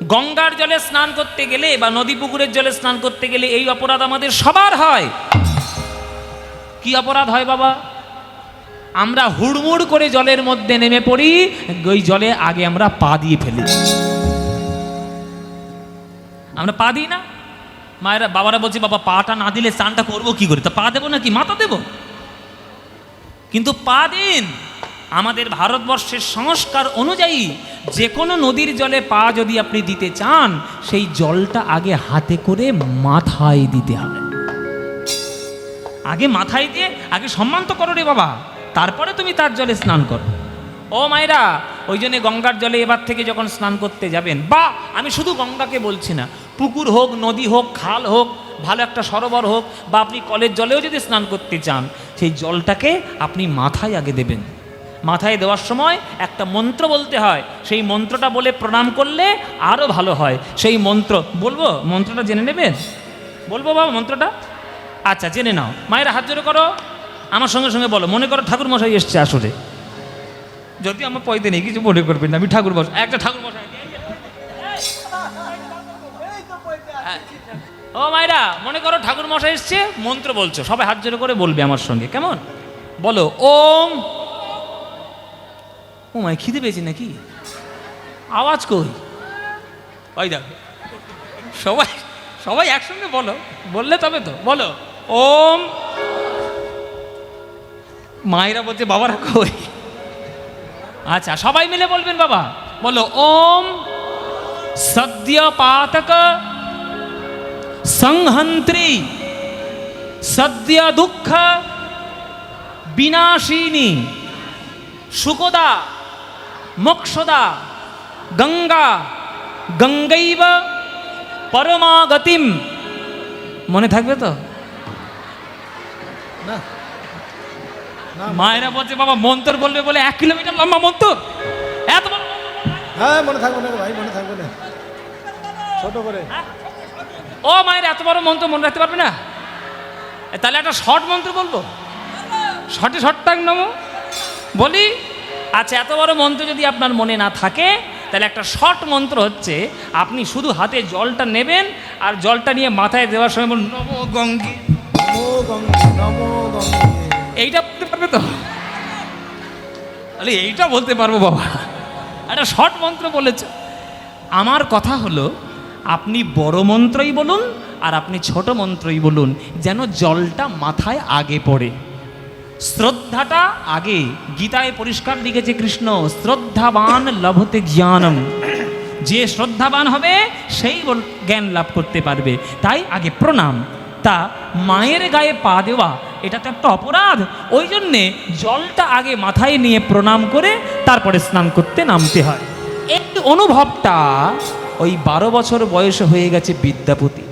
গঙ্গার জলে স্নান করতে গেলে বা নদী পুকুরের জলে স্নান করতে গেলে এই অপরাধ আমাদের সবার হয়। কি অপরাধ হয় বাবা? আমরা হুড়মুড় করে জলের মধ্যে নেমে পড়ি, ওই জলে আগে আমরা পা দিয়ে ফেলি। আমরা পা দিই না? মায়েরা বাবারা বলছে বাবা পাটা না দিলে স্নানটা করবো কি করে? তা পা দেবো নাকি মাথা দেবো? কিন্তু পা দিন। আমাদের ভারতবর্ষের সংস্কার অনুযায়ী যে কোনো নদীর জলে পা যদি আপনি দিতে চান, সেই জলটা আগে হাতে করে মাথায় দিতে হবে। আগে মাথায় দিয়ে আগে সম্মান তো করো রে বাবা, তারপরে তুমি তার জলে স্নান করো। ও মায়েরা, ওই জন্যে গঙ্গার জলে এবার থেকে যখন স্নান করতে যাবেন, বা আমি শুধু গঙ্গাকে বলছি না, পুকুর হোক, নদী হোক, খাল হোক, ভালো একটা সরোবর হোক, বা আপনি কলের জলেও যদি স্নান করতে চান, সেই জলটাকে আপনি মাথায় আগে দেবেন। মাথায় দেওয়ার সময় একটা মন্ত্র বলতে হয়, সেই মন্ত্রটা বলে প্রণাম করলে আরও ভালো হয়। সেই মন্ত্র বলবো, মন্ত্রটা জেনে নেবেন? বলবো বাবা মন্ত্রটা? আচ্ছা জেনে নাও। মায়েরা হাত জোড়ো করো, আমার সঙ্গে সঙ্গে বলো। মনে করো ঠাকুর মশাই এসছে আসলে, যদি আমার পয়তে নেই কিছু মনে করবেন না, আমি ঠাকুর মশাই, একটা ঠাকুর মশাই। ও মায়েরা, মনে করো ঠাকুর মশাই এসছে, মন্ত্র বলছো, সবাই হাত জোড়ো করে বলবে আমার সঙ্গে, কেমন? বলো ওম। ও মাই, খিদে পেয়েছি নাকি? আওয়াজ কই? ওই দেখো, সবাই সবাই একসঙ্গে বলো, বললে তবে তো। বলো ওম। মায়েরা বলছে বাবারা কই? আচ্ছা সবাই মিলে বলবেন বাবা। বলো ওম সদ্য পাতক সংহন্ত্রী সদ্য দুঃখ বিনাশিনী সুকদা মোক্ষদা গঙ্গা গঙ্গৈব পরমাগতিম। মনে থাকবে তো? না মায়েরা বলছে বাবা মন্ত্র বলবে বলে 1 কিলোমিটার লম্বা মন্ত্র, এত বড় মন্ত্র? হ্যাঁ মনে থাকবে না ভাই, মনে থাকবে না, ছোট করে। ও মায়ের এত বড় মন্ত্র মনে রাখতে পারবে না? তাহলে একটা শর্ট মন্ত্র বলবো, শর্টে শর্টটাং নমো বলি। আচ্ছা এত বড় মন্ত্র যদি আপনার মনে না থাকে, তাহলে একটা শর্ট মন্ত্র হচ্ছে, আপনি শুধু হাতে জলটা নেবেন আর জলটা নিয়ে মাথায় দেওয়ার সময় বলুন নমো গঙ্গে, নমো গঙ্গে, নমো গঙ্গে। এইটা বলতে পারবে তো? তাহলে এইটা বলতে পারবো বাবা, একটা শর্ট মন্ত্র বলেছ। আমার কথা হলো আপনি বড় মন্ত্রই বলুন আর আপনি ছোট মন্ত্রই বলুন, যেন জলটা মাথায় আগে পড়ে, শ্রদ্ধাটা আগে। গীতায় পরিষ্কার লিখেছে কৃষ্ণ, শ্রদ্ধাবান লভতে জ্ঞানম। যে শ্রদ্ধাবান হবে সেই জ্ঞান লাভ করতে পারবে। তাই আগে প্রণাম। তা মায়ের গায়ে পা দেওয়া এটা তো একটা অপরাধ, ওই জন্যে জলটা আগে মাথায় নিয়ে প্রণাম করে তারপরে স্নান করতে নামতে হয়। এই অনুভবটা ওই 12 বছর বয়সে হয়ে গেছে বিদ্যাপতি।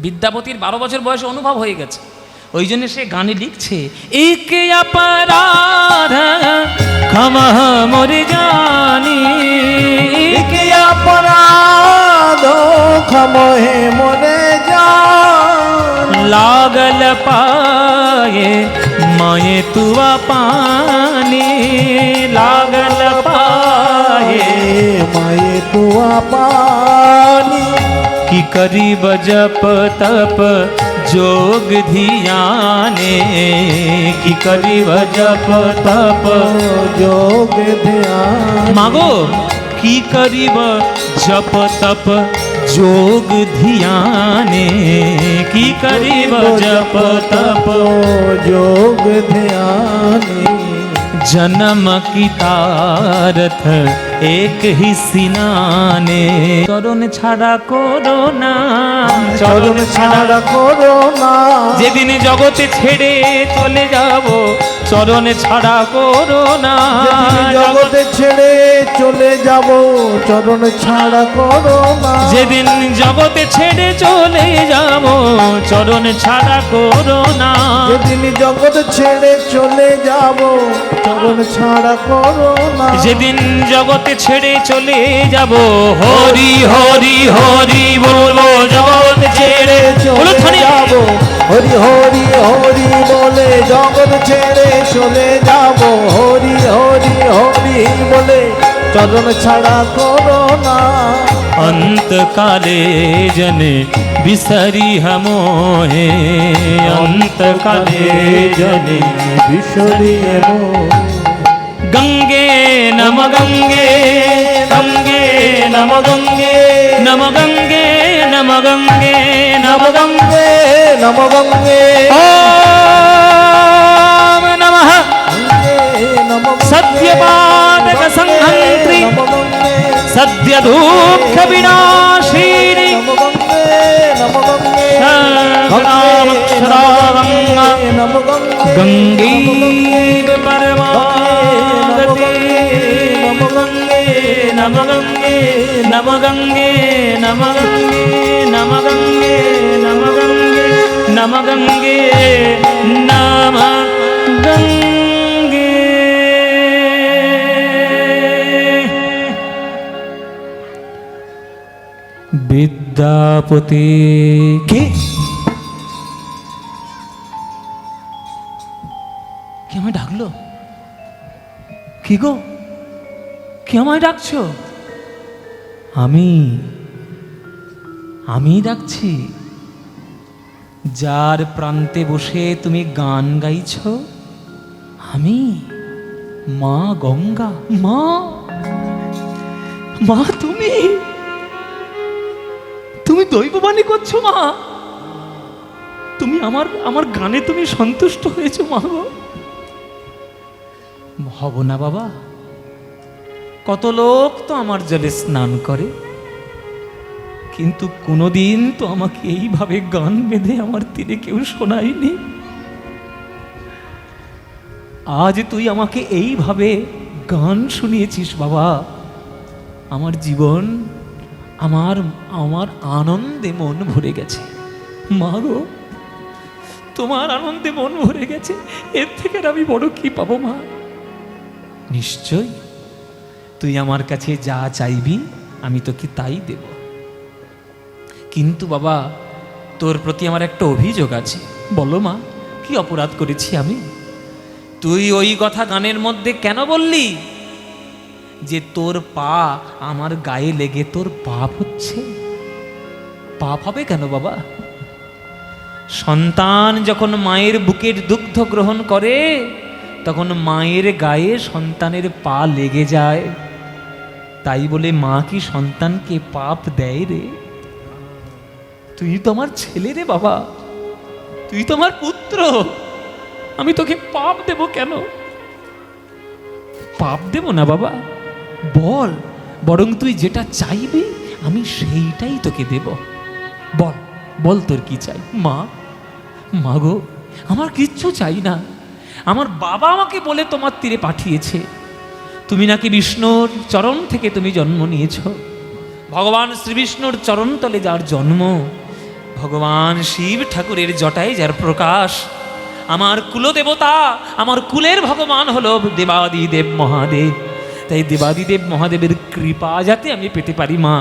বিদ্যাপতির 12 বছর বয়সে অনুভব হয়ে গেছে, ওই জন্য সে গানে লিখছে, এক অপরাধ ক্ষমা মোর জানি, এক অপরাধ ক্ষমহে মোরে জান, লাগল পায়ে মায়ে তুয়া পানি, লাগল পায়ে মায়ে তুয়া পানি। কি করিব জপ তপ যোগ ধিয়ানে, কি করিব জপ তপ যোগ ধ্যান। মাগো কি করিব জপ তপ যোগ ধিয়ানে, কি করিব জপ তপ যোগ ধ্যানে। जन्म की तारथ एक ही सिनाने, চরণ ছাড়া করো না, চরণ ছাড়া করো না। যেদিন জগতে ছেড়ে চলে যাব, চরণ ছাড়া করো না, জগতে ছেড়ে চলে যাব, চরণ ছাড়া করো না। যেদিন জগতে ছেড়ে চলে যাব, চরণ ছাড়া করো না, যেদিন জগৎ ছেড়ে চলে যাব, চরণ ছাড়া করো না। যেদিন জগতে ছেড়ে চলে যাব, হরি হরি হরি বলবো, জগৎ ছেড়ে চলে যাব, হরি হরি হরি বলে জগৎ ছেড়ে চলে যাব, হরি হরি হরি বলে চরণ ছাড়া করো না। अंतकाले जने बिसरी हमोहे अंतकाले जने बिसरी हमोहे गंगे नम गंगे गंगे नम गंगे नम गंगे नम गंगे नम गंगे नम गंगे ओम नमः सत्यपादक संहन्त्री सद्य दुःख विनाशिनी गंगे परमागते नम गंगे नम गंगे नम गंगे नम गंगे नम गंगे नम गंगे नम गंगे विद्यापति के আমায় ডাকলো কি গো কে আমায় ডাকছো আমি ডাকছি যার প্রান্তে বসে তুমি গান গাইছো আমি মা গঙ্গা মা মা তুমি দৈববাণী করছো মা তুমি আমার গানে তুমি সন্তুষ্ট হয়েছো মা গো হব না বাবা কত লোক তো আমার জলে স্নান করে কিন্তু কোনোদিন তো আমাকে এইভাবে গান বেঁধে আমার তীরে কেউ শোনায়নি আজ তুই আমাকে এইভাবে গান শুনিয়েছিস বাবা আমার জীবন আমার আনন্দে মন ভরে গেছে মা গো তোমার আনন্দে মন ভরে গেছে এর থেকে আমি বড় কি পাবো মা নিশ্চয় তুই আমার কাছে যা চাইবি আমি তোকে তাই দেব কিন্তু বাবা তোর প্রতি আমার একটা অভিযোগ আছে বলো মা কি অপরাধ করেছি আমি তুই ওই কথা গানের মধ্যে কেন বললি যে তোর পা আমার গায়ে লেগে তোর পাপ হচ্ছে পাপ হবে কেন বাবা সন্তান যখন মায়ের বুকের দুগ্ধ গ্রহণ করে তখন মায়ের গায়ে সন্তানের পা লেগে যায় তাই বলে মা কি সন্তানকে পাপ দেয় রে তুই তো আমার ছেলে রে বাবা তুই তো আমার পুত্র আমি তোকে পাপ দেব কেন পাপ দেব না বাবা বল বরং তুই যেটা চাইবি আমি সেইটাই তোকে দেব বল বল তোর কি চাই মা গো আমার কিচ্ছু চাই না আমার বাবা আমাকে বলে তোমার তীরে পাঠিয়েছে তুমি নাকি বিষ্ণুর চরণ থেকে তুমি জন্ম নিয়েছ ভগবান শ্রীবিষ্ণুর চরণ তলে যার জন্ম ভগবান শিব ঠাকুরের জটায় যার প্রকাশ আমার কুলদেবতা আমার কুলের ভগবান হলো দেবাদিদেব মহাদেব তাই দেবাদিদেব মহাদেবের কৃপা যাতে আমি পেতে পারি মা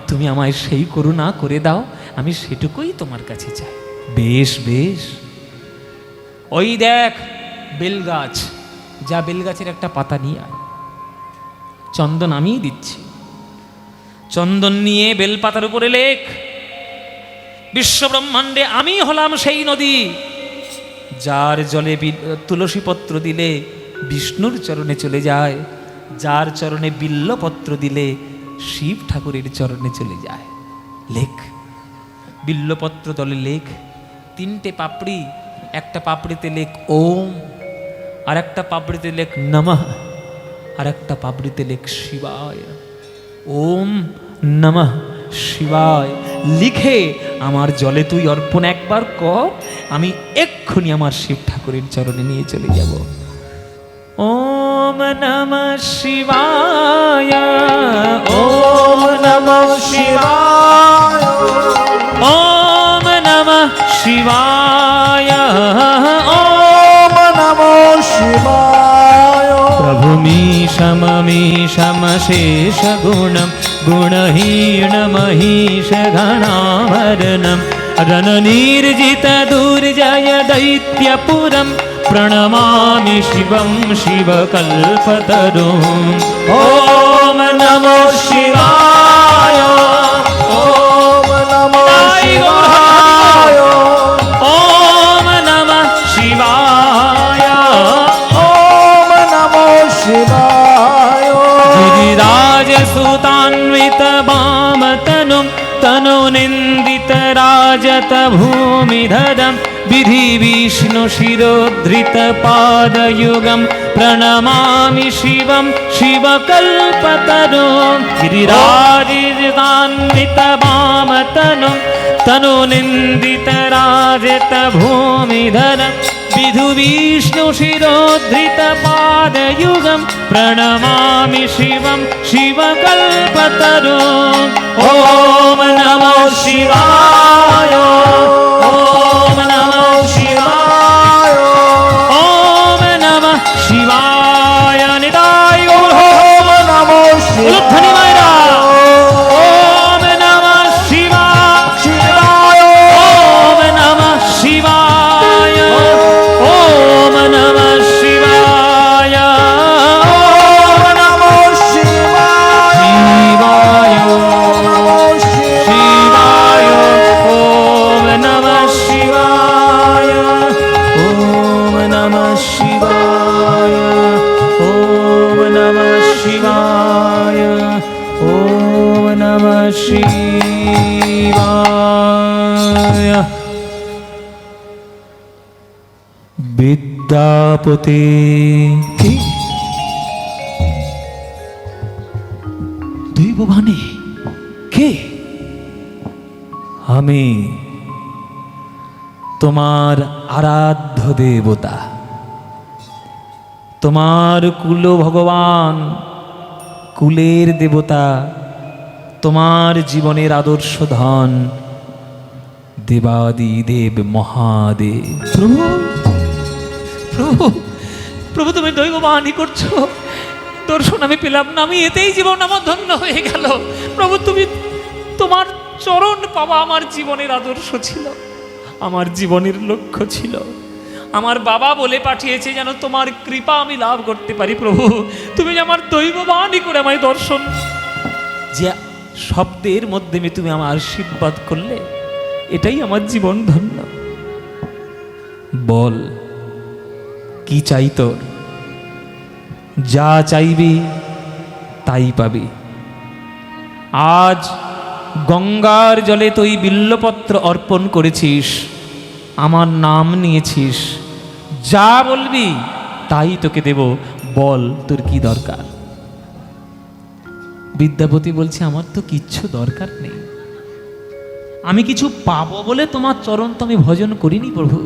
তুমি আমায় সেই করুণা করে দাও আমি সেটুকুই তোমার কাছে চাই বেশ বেশ ওই দেখ বেলগাছ যা বেলগাছের একটা পাতা নিয়ে আয় চন্দন আমিই দিচ্ছি চন্দন নিয়ে বেলপাতার উপরে লেখ বিশ্ব ব্রহ্মাণ্ডে আমি হলাম সেই নদী যার জলে তুলসী পত্র দিলে বিষ্ণুর চরণে চলে যায় যার চরণে বিল্লপত্র দিলে শিব ঠাকুরের চরণে চলে যায় লেখ বিল্লপত্র তলে লেখ তিনটে পাপড়ি একটা পাপড়িতে লেখ ওম আর একটা পাপড়িতে লেখ নমঃ আর একটা পাপড়িতে লেখ শিবায় ওম নমঃ শিবায় লিখে আমার জলে তুই অর্পণ একবার কর আমি এক্ষুনি আমার শিব ঠাকুরের চরণে নিয়ে চলে যাব ওম নমঃ শিবায় ওম নমঃ শিবায় ওম নমঃ শিবায় ওম নমঃ শিবায় प्रभुमीशममीशमशेष गुणं गुणहीनमहीश घनामरणं रणनिर्जित दुर्जय दैत्यपुरं प्रणमामि शिवं शिवकल्पतरुम् ॐ नमो शिवाय নিন্দিত বামতনুম তনো নিন্দিত রাজত ভূমিধরম বিধি বিষ্ণু শিরোধৃত পাদযুগম প্রণমামি শিবম শিবকল্পতরু গিরিরাজিতান্বিত বামতনুম তনো নিন্দিত রাজত ভূমিধরম বিধু বিষ্ণু শিরোধৃত পাদযুগম প্রণমামি শিবম শিবকল্পতরু ওম নমঃ শিবায় ওম নমঃ শিবায় ওম নমঃ শিবায় নিতাই গৌর ওম নমঃ উলুধ্বনি মায়েরা ওম নমঃ শিবায় ওম নমঃ শিবায় ওম নমঃ শিবায় ওম নমঃ শিবায় শিবায় ওম নমঃ শিবায় ওম নমঃ শিবায় ওম নমঃ শিবায় ওম নমঃ শিবায় বিদ্যাপতি কি দৈববাণী কে? আমি তোমার আরাধ্য দেবতা, তোমার কুল ভগবান, কুলের দেবতা, তোমার জীবনের আদর্শ ধন দেবাদি দেব মহাদেব। প্রভু প্রভু প্রভু তুমি দৈববাণী করছো, দর্শন আমি পেলাম না, আমি এতেই জীবন আমার ধন্য হয়ে গেল। প্রভু তুমি, তোমার চরণ পাওয়া আমার জীবনের আদর্শ ছিল, আমার জীবনের লক্ষ্য ছিল। আমার বাবা বলে পাঠিয়েছে যেন তোমার কৃপা আমি লাভ করতে পারি। প্রভু তুমি যে আমার দৈববাণী করে আমায় দর্শন, যে শব্দের মাধ্যমে তুমি আমার আশীর্বাদ করলে, এটাই আমার জীবন ধন্য। বল কি চাই তোর? যা চাইবি তাই পাবি। আজ গঙ্গার জলে তুই বিল্লপত্র অর্পণ করেছিস, আমার নাম নিয়েছিস, যা বলবি তাই তোকে দেব। বল তোর কি দরকার? বিদ্যাপতি বলছে আমার তো কিচ্ছু দরকার নেই, আমি কিছু পাবো বলে তোমার চরণ তো আমি ভজন করিনি প্রভু,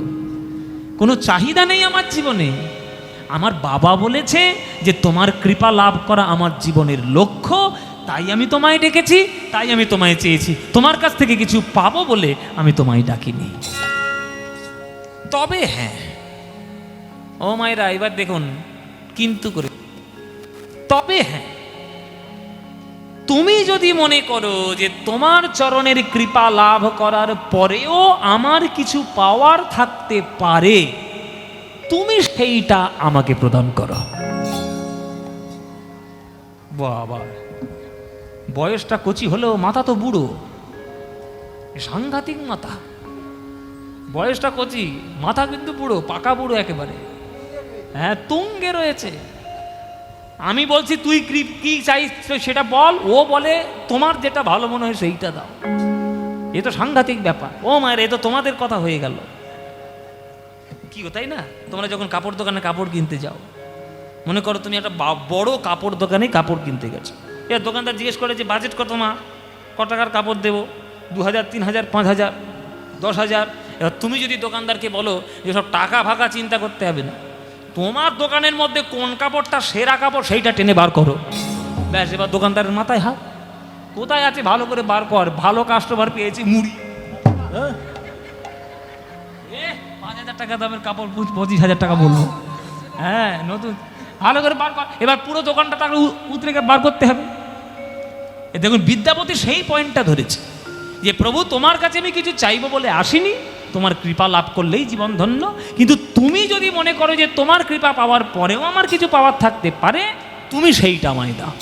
কোনো চাহিদা নেই আমার জীবনে। আমার বাবা বলেছে যে তোমার কৃপা লাভ করা আমার জীবনের লক্ষ্য, তাই আমি তোমায় ডেকেছি, তাই আমি তোমায় চেয়েছি। তোমার কাছ থেকে কিছু পাবো বলে আমি তোমায় ডাকিনি। তবে হ্যাঁ ও মায়েরা, এবার দেখুন কিন্তু করে, তবে হ্যাঁ তুমি যদি মনে করো যে তোমার চরণের কৃপা লাভ করার পরেও আমার কিছু পাওয়ার থাকতে পারে, তুমি সেইটা আমাকে প্রদান করো। বাবা বয়সটা কচি হলেও মাথা তো বুড়ো, সাংঘাতিক মাথা। বয়সটা কচি, মাথা কিন্তু বুড়ো, পাকা বুড়ো একেবারে, হ্যাঁ তুঙ্গে রয়েছে। আমি বলছি তুই কি চাইছ সেটা বল, ও বলে তোমার যেটা ভালো মনে হয় সেইটা দাও। এ তো সাংঘাতিক ব্যাপার। ও মায়ের, এ তো তোমাদের কথা হয়ে গেল। কি গো, তাই না? তোমরা যখন কাপড় দোকানে কাপড় কিনতে যাও, মনে করো তুমি একটা বড় কাপড় দোকানে কাপড় কিনতে গেছো, এবার দোকানদার জিজ্ঞেস করে যে বাজেট কত মা, ক টাকার কাপড় দেবো? 2000, 3000, 5000, 10,000। এবার তুমি যদি দোকানদারকে বলো যে সব টাকা ফাঁকা চিন্তা করতে হবে না, তোমার দোকানের মধ্যে কোন কাপড়টা সেরা কাপড় সেইটা টেনে বার করো, ব্যাস। এবার দোকানদারের মাথায় হাত, কোথায় আছে ভালো করে বার কর, ভালো কাস্টমার পেয়েছি মুড়ি। 5,000 টাকা দামের কাপড় 25,000 টাকা বলবো, হ্যাঁ নতুন, ভালো করে বার কর। এবার পুরো দোকানটা তাকে উতরে বার করতে হবে। দেখুন বিদ্যাপতি সেই পয়েন্টটা ধরেছে যে প্রভু তোমার কাছে আমি কিছু চাইবো বলে আসিনি, তোমার কৃপা লাভ করলেই জীবন ধন্য। কিন্তু তুমি যদি মনে করো যে তোমার কৃপা পাওয়ার পরেও আমার কিছু পাওয়ার থাকতে পারে, তুমি সেইটা আমায় দাও।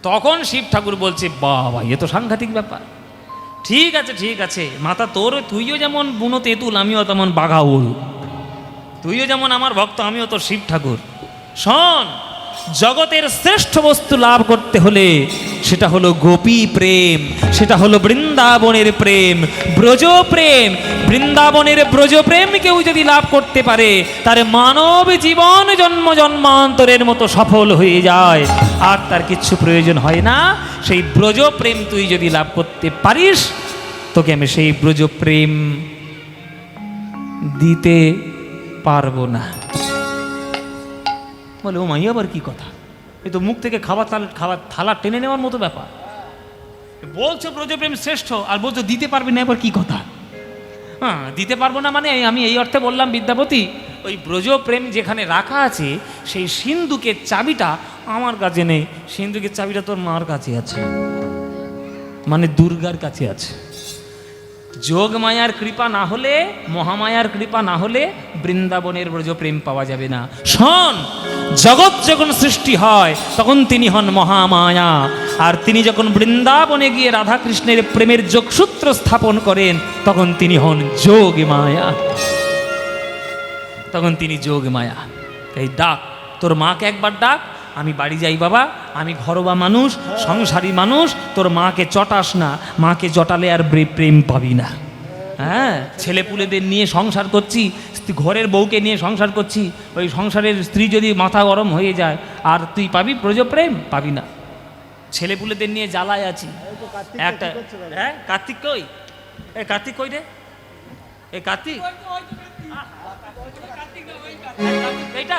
তখন শিব ঠাকুর বলছে বাবা এ তো সাংঘাতিক ব্যাপার। ঠিক আছে ঠিক আছে মাতা, তোর তুইও যেমন বুনো তেঁতুল, আমিও তেমন বাঘা উল, তুইও যেমন আমার ভক্ত, আমিও তোর শিব ঠাকুর। শোন, জগতের শ্রেষ্ঠ বস্তু লাভ করতে হলে সেটা হলো গোপী প্রেম, সেটা হলো বৃন্দাবনের প্রেম, ব্রজ প্রেম। বৃন্দাবনের ব্রজ প্রেম কেউ যদি লাভ করতে পারে, তার মানব জীবন জন্ম জন্মান্তরের মতো সফল হয়ে যায়, আর তার কিচ্ছু প্রয়োজন হয় না। সেই ব্রজ প্রেম তুই যদি লাভ করতে পারিস, তোকে আমি সেই ব্রজ প্রেম দিতে পারবো না। বলে ও মাই, আবার কি কথা, এ তো মুখ থেকে খাবার থালা টেনে নেওয়ার মতো ব্যাপার। বলছো ব্রজপ্রেম শ্রেষ্ঠ, আর বলছো দিতে পারবে না, এবার কি কথা? হ্যাঁ, দিতে পারবো না মানে আমি এই অর্থে বললাম বিদ্যাপতি, ওই ব্রজপ্রেম যেখানে রাখা আছে সেই সিন্ধুকের চাবিটা আমার কাছে নেই, সিন্ধুকের চাবিটা তোর মার কাছে আছে, মানে দুর্গার কাছে আছে। যোগ মায়ার কৃপা না হলে, মহামায়ার কৃপা না হলে বৃন্দাবনের ব্রজ প্রেম পাওয়া যাবে না। শোন, জগৎ যখন সৃষ্টি হয় তখন তিনি হন মহামায়া, আর তিনি যখন বৃন্দাবনে গিয়ে রাধা কৃষ্ণের প্রেমের যোগসূত্র স্থাপন করেন তখন তিনি হন যোগ মায়া, তখন তিনি যোগ মায়া। এই ডাক, তোর মাকে একবার ডাক, আমি বাড়ি যাই বাবা, আমি ঘরোয়া মানুষ, সংসারী মানুষ, তোর মাকে চটাস না, মাকে চটালে আর প্রেম পাবি না। হ্যাঁ, ছেলেপুলেদের নিয়ে সংসার করছি, ঘরের বউকে নিয়ে সংসার করছি, ওই সংসারের স্ত্রী যদি মাথা গরম হয়ে যায়, আর তুই পাবি ব্রজপ্রেম? পাবি না। ছেলেপুলেদের নিয়ে জ্বালায় আছি একটা। হ্যাঁ, কার্তিক কই? এ কার্তিক কই রে? এ কার্তিক, এইটা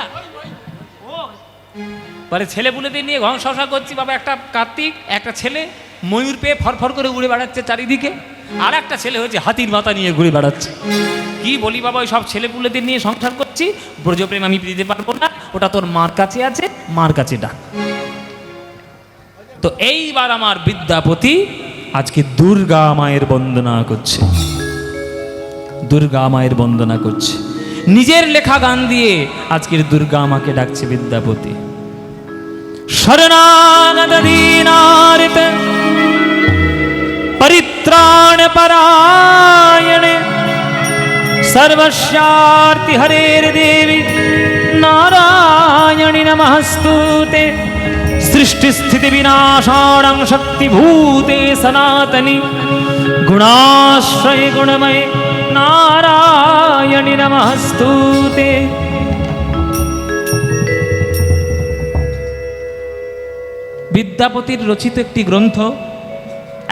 পরে ছেলেপুলেদের নিয়ে ঘন সংসার করছি বাবা। একটা কার্তিক, একটা ছেলে ময়ূর পেয়ে ফরফর করে উড়ে বেড়াচ্ছে চারিদিকে, আর একটা ছেলে হয়েছে হাতির মাথা নিয়ে ঘুরে বেড়াচ্ছে। কি বলি বাবা, ওই সব ছেলেপুলেদের নিয়ে সংসার করছি, ব্রজপ্রেম আমি দিতে পারবো না, ওটা তোর মার কাছে আছে, মার কাছে ডাক। তো এইবার আমার বিদ্যাপতি আজকে দুর্গা মায়ের বন্দনা করছে, দুর্গা মায়ের বন্দনা করছে, নিজের লেখা গান দিয়ে আজকের দুর্গা মাকে ডাকছে বিদ্যাপতি। শরণাগত দীনার্ত পরিত্রাণ পরায়ণে সর্বস্যার্তি হরের দেবী নারায়ণী নমস্তুতে। সৃষ্টি স্থিতি বিনাশাণং শক্তিভূতে সনাতনী গুণাশ্রয়ে গুণময়ে নারায়ণী নমস্তুতে। বিদ্যাপতির রচিত একটি গ্রন্থ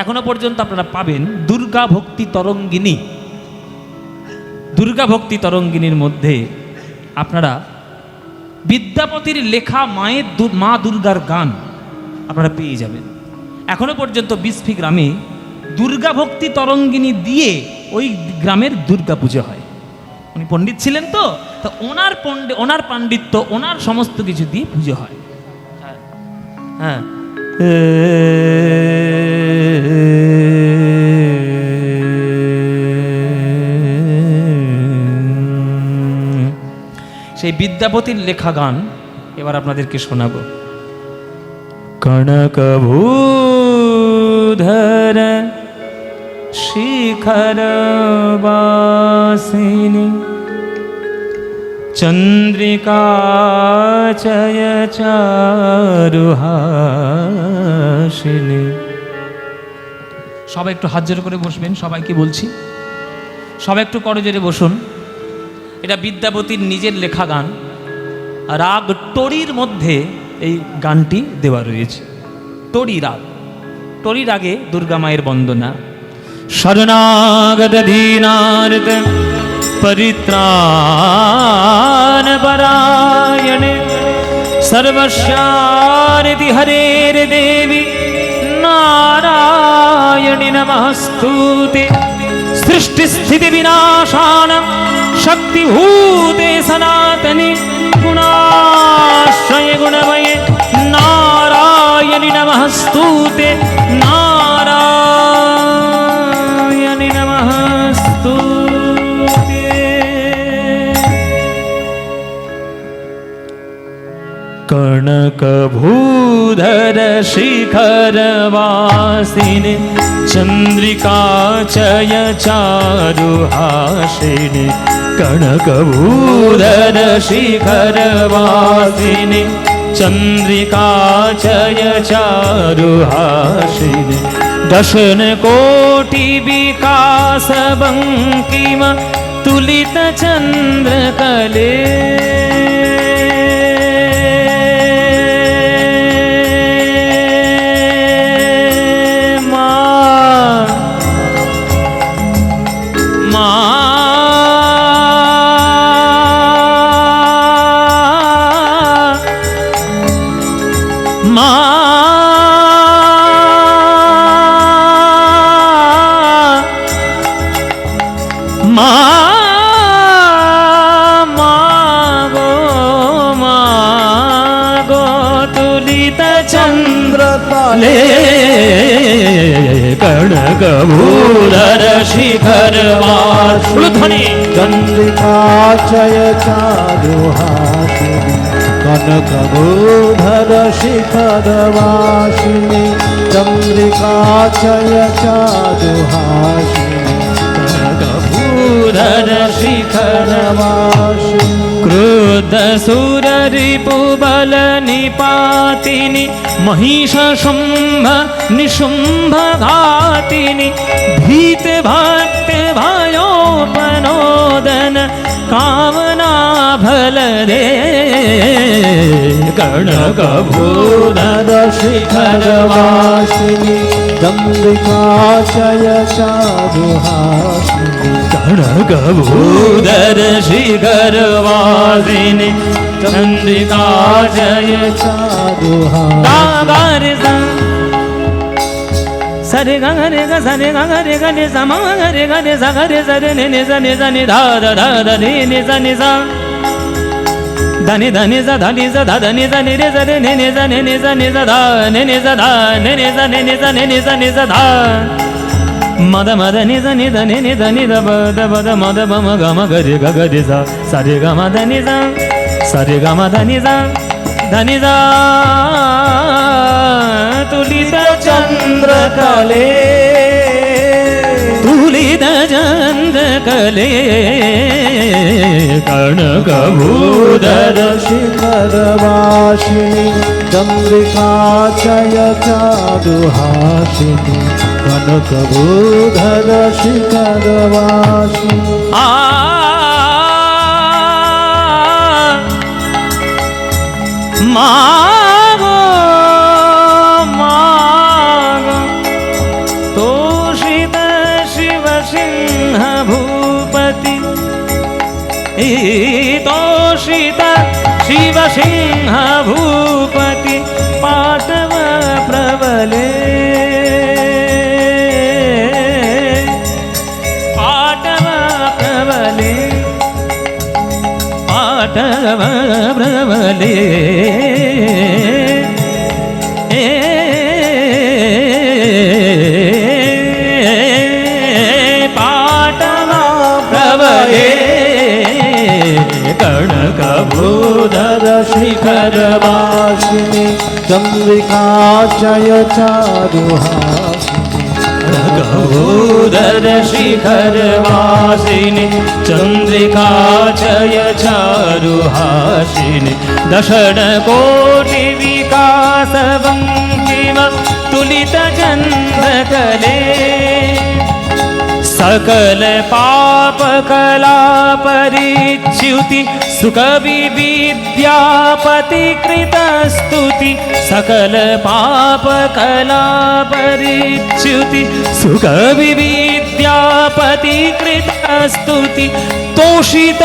এখনো পর্যন্ত আপনারা পাবেন, দুর্গা ভক্তি তরঙ্গিনী। দুর্গা ভক্তি তরঙ্গিনীর মধ্যে আপনারা বিদ্যাপতির লেখা মায়ের মা দুর্গার গান আপনারা পেয়ে যাবেন। এখনো পর্যন্ত বিসফি গ্রামে দুর্গা ভক্তি তরঙ্গিনী দিয়ে ওই গ্রামের দুর্গা পুজো হয়। উনি পণ্ডিত ছিলেন, তো ওনার পাণ্ডিত্য, ওনার সমস্ত কিছু দিয়ে পুজো হয়। হ্যাঁ, সেই বিদ্যাপতির লেখা গান এবার আপনাদেরকে শোনাবো। কনকভূধর শিখর বাসিনী চন্দ্রিকা চয় চারুহাসিনী। সবাই একটু হাত জোড় করে বসবেন, সবাইকে বলছি, সবাই একটু করজোড়ে বসুন। এটা বিদ্যাপতির নিজের লেখা গান, রাগ টরির মধ্যে এই গানটি দেওয়া রয়েছে। টরি রাগ, টরি রাগে দুর্গা মায়ের বন্দনা। শরণাগত দীনার্ত পরিত্রাণ পরায়ণে সর্বস্যার্তি হরের দেবী নারায়ণী নমস্তুতে। সৃষ্টি স্থিতি বিনাশাণং শক্তিভূতে সনাতনী গুণাশ্রয়ে গুণময়ে নারায়ণী নমস্তুতে। নারায়ণী নমস্তুতে। কনকভূধর শিখর বাসিনী চন্দ্রিকা চয় চারুহাসিনী। কনকভূধর শিখর বাসিনী चंद्रिका चय चारुहासिनी दशन कोटि विकास बंकिम तुलित चंद्र कले चंद्रतले कनकभूधर शिखर ध्वनि चंद्रिका चय चारुहासिनी कनकभूधर शिखर वासिनी चंद्रिका चय चारुहासिनी कनकभूधर शिखर वासिनी क्रुद्ध सुर रिपुबल निपातिनि महिष शुंभ निशुंभ घातिनि भीत भक्त भयोपनोदन कामना फल दे कनकभूधर शिखर वासिनी चंद्रिका चय चारुहासिनी कनकभूधर शिखर वासिनी चंद्रिका जय चारुहासिनी सरे ग रे ग सरे ग रे ग नि स म रे ग नि स ग रे स रे नि नि स नि स नि ध ध ध ध नि नि स नि स धनि धनि स धनि स ध धनि स नि रे स रे नि नि स नि नि स नि स ध नि नि स ध नि नि स नि नि स नि नि स नि स ध मद मद नि स नि ध नि नि ध नि ध ब ध ब ध मद ब म ग म ग रे ग ग रे स स रे ग म ध नि स स रे ग म ध नि स धनि स तुलित चंद्र कले तुलित चंद्र कले कनकभूधर शिखर वासिनी चंद्रिका चय चारुहासिनी कनकभूधर शिखर वासिनी मागो मागो तोषित शिव सिंह भूपति तोषित शिव सिंह भूपति पाटव प्रबले पाटव प्रबले पाटव प्रबले कनकभूधर शिखर वासिनी चंद्रिका चय चारुहासिनी कनकभूधर शिखर वासिनी चंद्रिका चय चारुहासिनी दशन कोटि विकास बंकिम तुलित चंद्र कले सकल पाप कला परिच्युति सुख विद्यापति कृत स्तुति सकल पाप कला परिच्युति सुख विद्यापति कृत स्तुति तोषित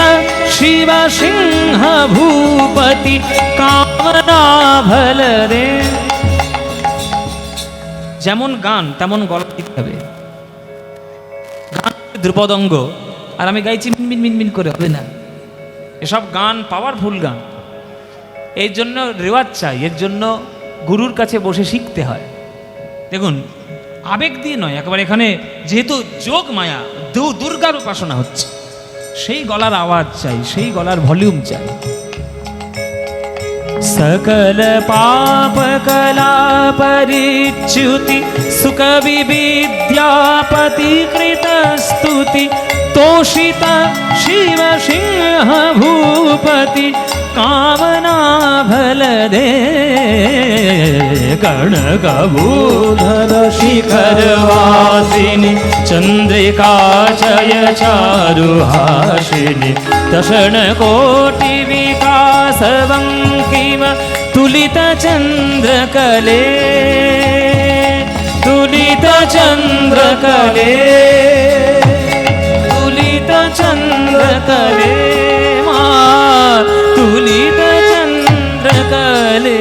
शिव सिंह भूपति कामना फल दे যেমন গান তেমন গলা দিতে হবে ধ্রুপদঙ্গ আর আমি গাইছি মিনমিন মিনমিন করে হবে না এসব গান পাওয়ারফুল গান এই জন্য রেওয়াজ চাই এর জন্য গুরুর কাছে বসে শিখতে হয় দেখুন আবেগ দিয়ে নয় একেবারে এখানে যেহেতু যোগ মায়া দুর্গার উপাসনা হচ্ছে সেই গলার আওয়াজ চাই সেই গলার ভলিউম চাই सकल पाप कला परिच्युति सुख विद्यापति कृत स्तुति तोषित शिव सिंह भूपति कामना फल दे कनकभूधर शिखर वासिनी चंद्रिका जय चारुहासिनी दशन कोटि विकास वंकिम तुलित चंद्रकले तुलित चंद्रकले तुलित चंद्रकले मां तुलित चंद्रकले।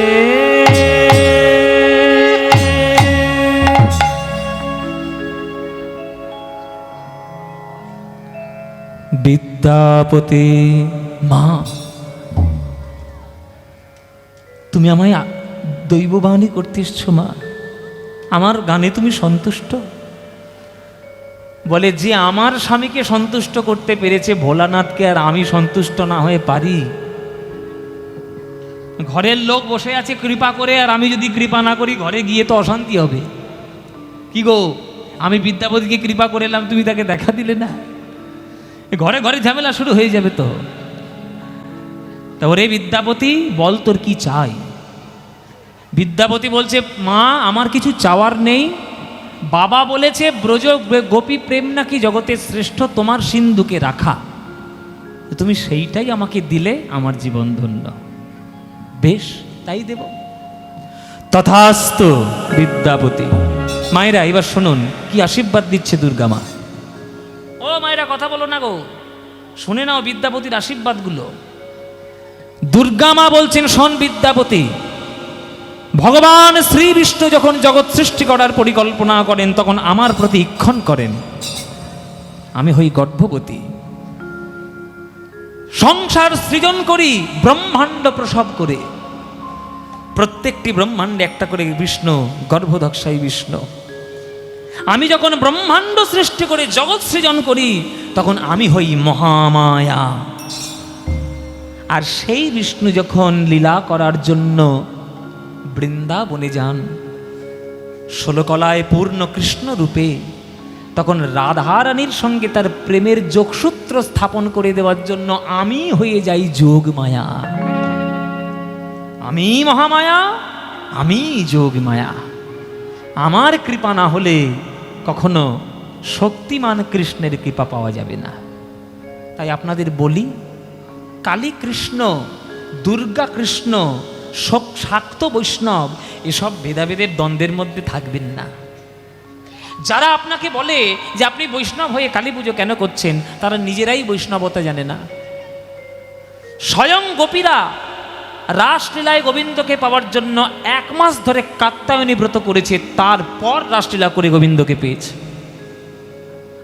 বিদ্যাপতি মা, তুমি আমায় দৈববাণী করতে এসছো মা, আমার গানে তুমি সন্তুষ্ট? বলে যে আমার স্বামীকে সন্তুষ্ট করতে পেরেছে ভোলানাথকে, আর আমি সন্তুষ্ট না হয়ে পারি? ঘরের লোক বসে আছে কৃপা করে, আর আমি যদি কৃপা না করি ঘরে গিয়ে তো অশান্তি হবে। কি গো, আমি বিদ্যাপতিকে কৃপা করে এলাম, তুমি তাকে দেখা দিলে না, ঘরে ঘরে ঝামেলা শুরু হয়ে যাবে তো। তা ওরে বিদ্যাপতি বল তোর কি চাই? বিদ্যাপতি বলছে মা আমার কিছু চাওয়ার নেই, বাবা বলেছে ব্রজ গোপী প্রেম নাকি জগতের শ্রেষ্ঠ, তোমার সিন্ধুকে রাখা, তুমি সেইটাই আমাকে দিলে আমার জীবন ধন্য। বেশ তাই দেব। তথাস্তু বিদ্যাপতি। মায়েরা এবার শুনুন কি আশীর্বাদ দিচ্ছে দুর্গা মা। ও মায়েরা কথা বলো না গো, শুনে নাও বিদ্যাপতির আশীর্বাদগুলো। দুর্গা মা বলছেন শোন বিদ্যাপতি, ভগবান শ্রী বিষ্ণু যখন জগৎ সৃষ্টি করার পরিকল্পনা করেন তখন আমার প্রতি ইক্ষণ করেন, আমি হই গর্ভবতী, সংসার সৃজন করি ব্রহ্মাণ্ড প্রসব করে, প্রত্যেকটি ব্রহ্মাণ্ডে একটা করে বিষ্ণু, গর্ভদক্ষাই বিষ্ণু। আমি যখন ব্রহ্মাণ্ড সৃষ্টি করে জগৎ সৃজন করি তখন আমি হই মহামায়া। আর সেই বিষ্ণু যখন লীলা করার জন্য বৃন্দাবনে যান 16 কলায় পূর্ণ কৃষ্ণ রূপে, তখন রাধারানীর সঙ্গে তার প্রেমের যোগসূত্র স্থাপন করে দেওয়ার জন্য আমি হয়ে যাই যোগ মায়া। আমি মহামায়া, আমি যোগ মায়া। আমার কৃপা না হলে কখনো শক্তিমান কৃষ্ণের কৃপা পাওয়া যাবে না। তাই আপনাদের বলি, কালী কৃষ্ণ, দুর্গা কৃষ্ণ, শাক্ত বৈষ্ণব এসব ভেদাভেদের দ্বন্দ্বের মধ্যে থাকবেন না। যারা আপনাকে বলে যে আপনি বৈষ্ণব হয়ে কালী পুজো কেন করছেন, তারা নিজেরাই বৈষ্ণবতা জানে না। স্বয়ং গোপীরা রাসলীলায় গোবিন্দকে পাওয়ার জন্য 1 মাস ধরে কাত্যায়নী ব্রত করেছে, তারপর রাসলীলা করে গোবিন্দকে পেয়েছে।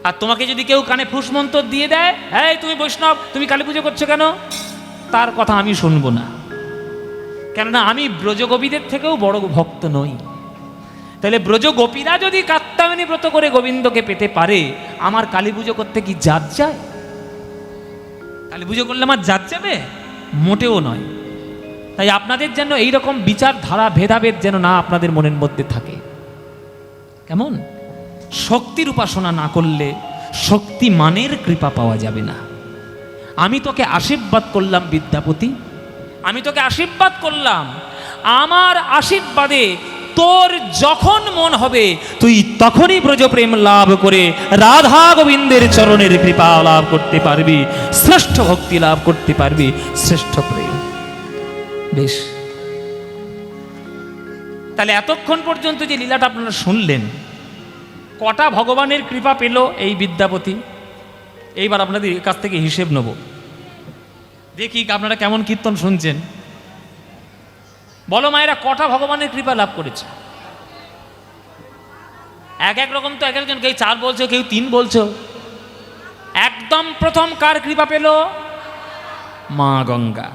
আর তোমাকে যদি কেউ কানে ফুসমন্তর দিয়ে দেয়, এই তুমি বৈষ্ণব, তুমি কালী পুজো করছো কেন, তার কথা আমি শুনবো না, কেননা আমি ব্রজগোপীদের থেকেও বড় ভক্ত নই। তাহলে ব্রজগোপীরা যদি কাত্যায়নী ব্রত করে গোবিন্দকে পেতে পারে, আমার কালী পুজো করতে কি জাত যায়? কালী পুজো করলে আমার জাত যাবে? মোটেও নয়। তাই আপনাদের যেন এইরকম বিচারধারা ভেদাভেদ যেন না আপনাদের মনের মধ্যে থাকে। কেমন? শক্তির উপাসনা না করলে শক্তিমানের কৃপা পাওয়া যাবে না। আমি তোকে আশীর্বাদ করলাম বিদ্যাপতি, আমি তোকে আশীর্বাদ করলাম, আমার আশীর্বাদে তোর যখন মন হবে তুই তখনই ব্রজপ্রেম লাভ করে রাধা গোবিন্দের চরণের কৃপা লাভ করতে পারবি, শ্রেষ্ঠ ভক্তি লাভ করতে পারবি, শ্রেষ্ঠ প্রেম। বেশ, তাহলে এতক্ষণ পর্যন্ত যে লীলাটা আপনারা শুনলেন, কটা ভগবানের কৃপা পেল এই বিদ্যাপতি? এইবার আপনাদের কাছ থেকে হিসেব নেব, দেখি আপনারা কেমন কীর্তন শুনছেন। বলো মায়েরা, কটা ভগবানের কৃপা লাভ করেছে? এক এক রকম তো, এক একজন কেউ 4 বলছো, কেউ 3 বলছো। একদম প্রথম কার কৃপা পেল? মা গঙ্গা।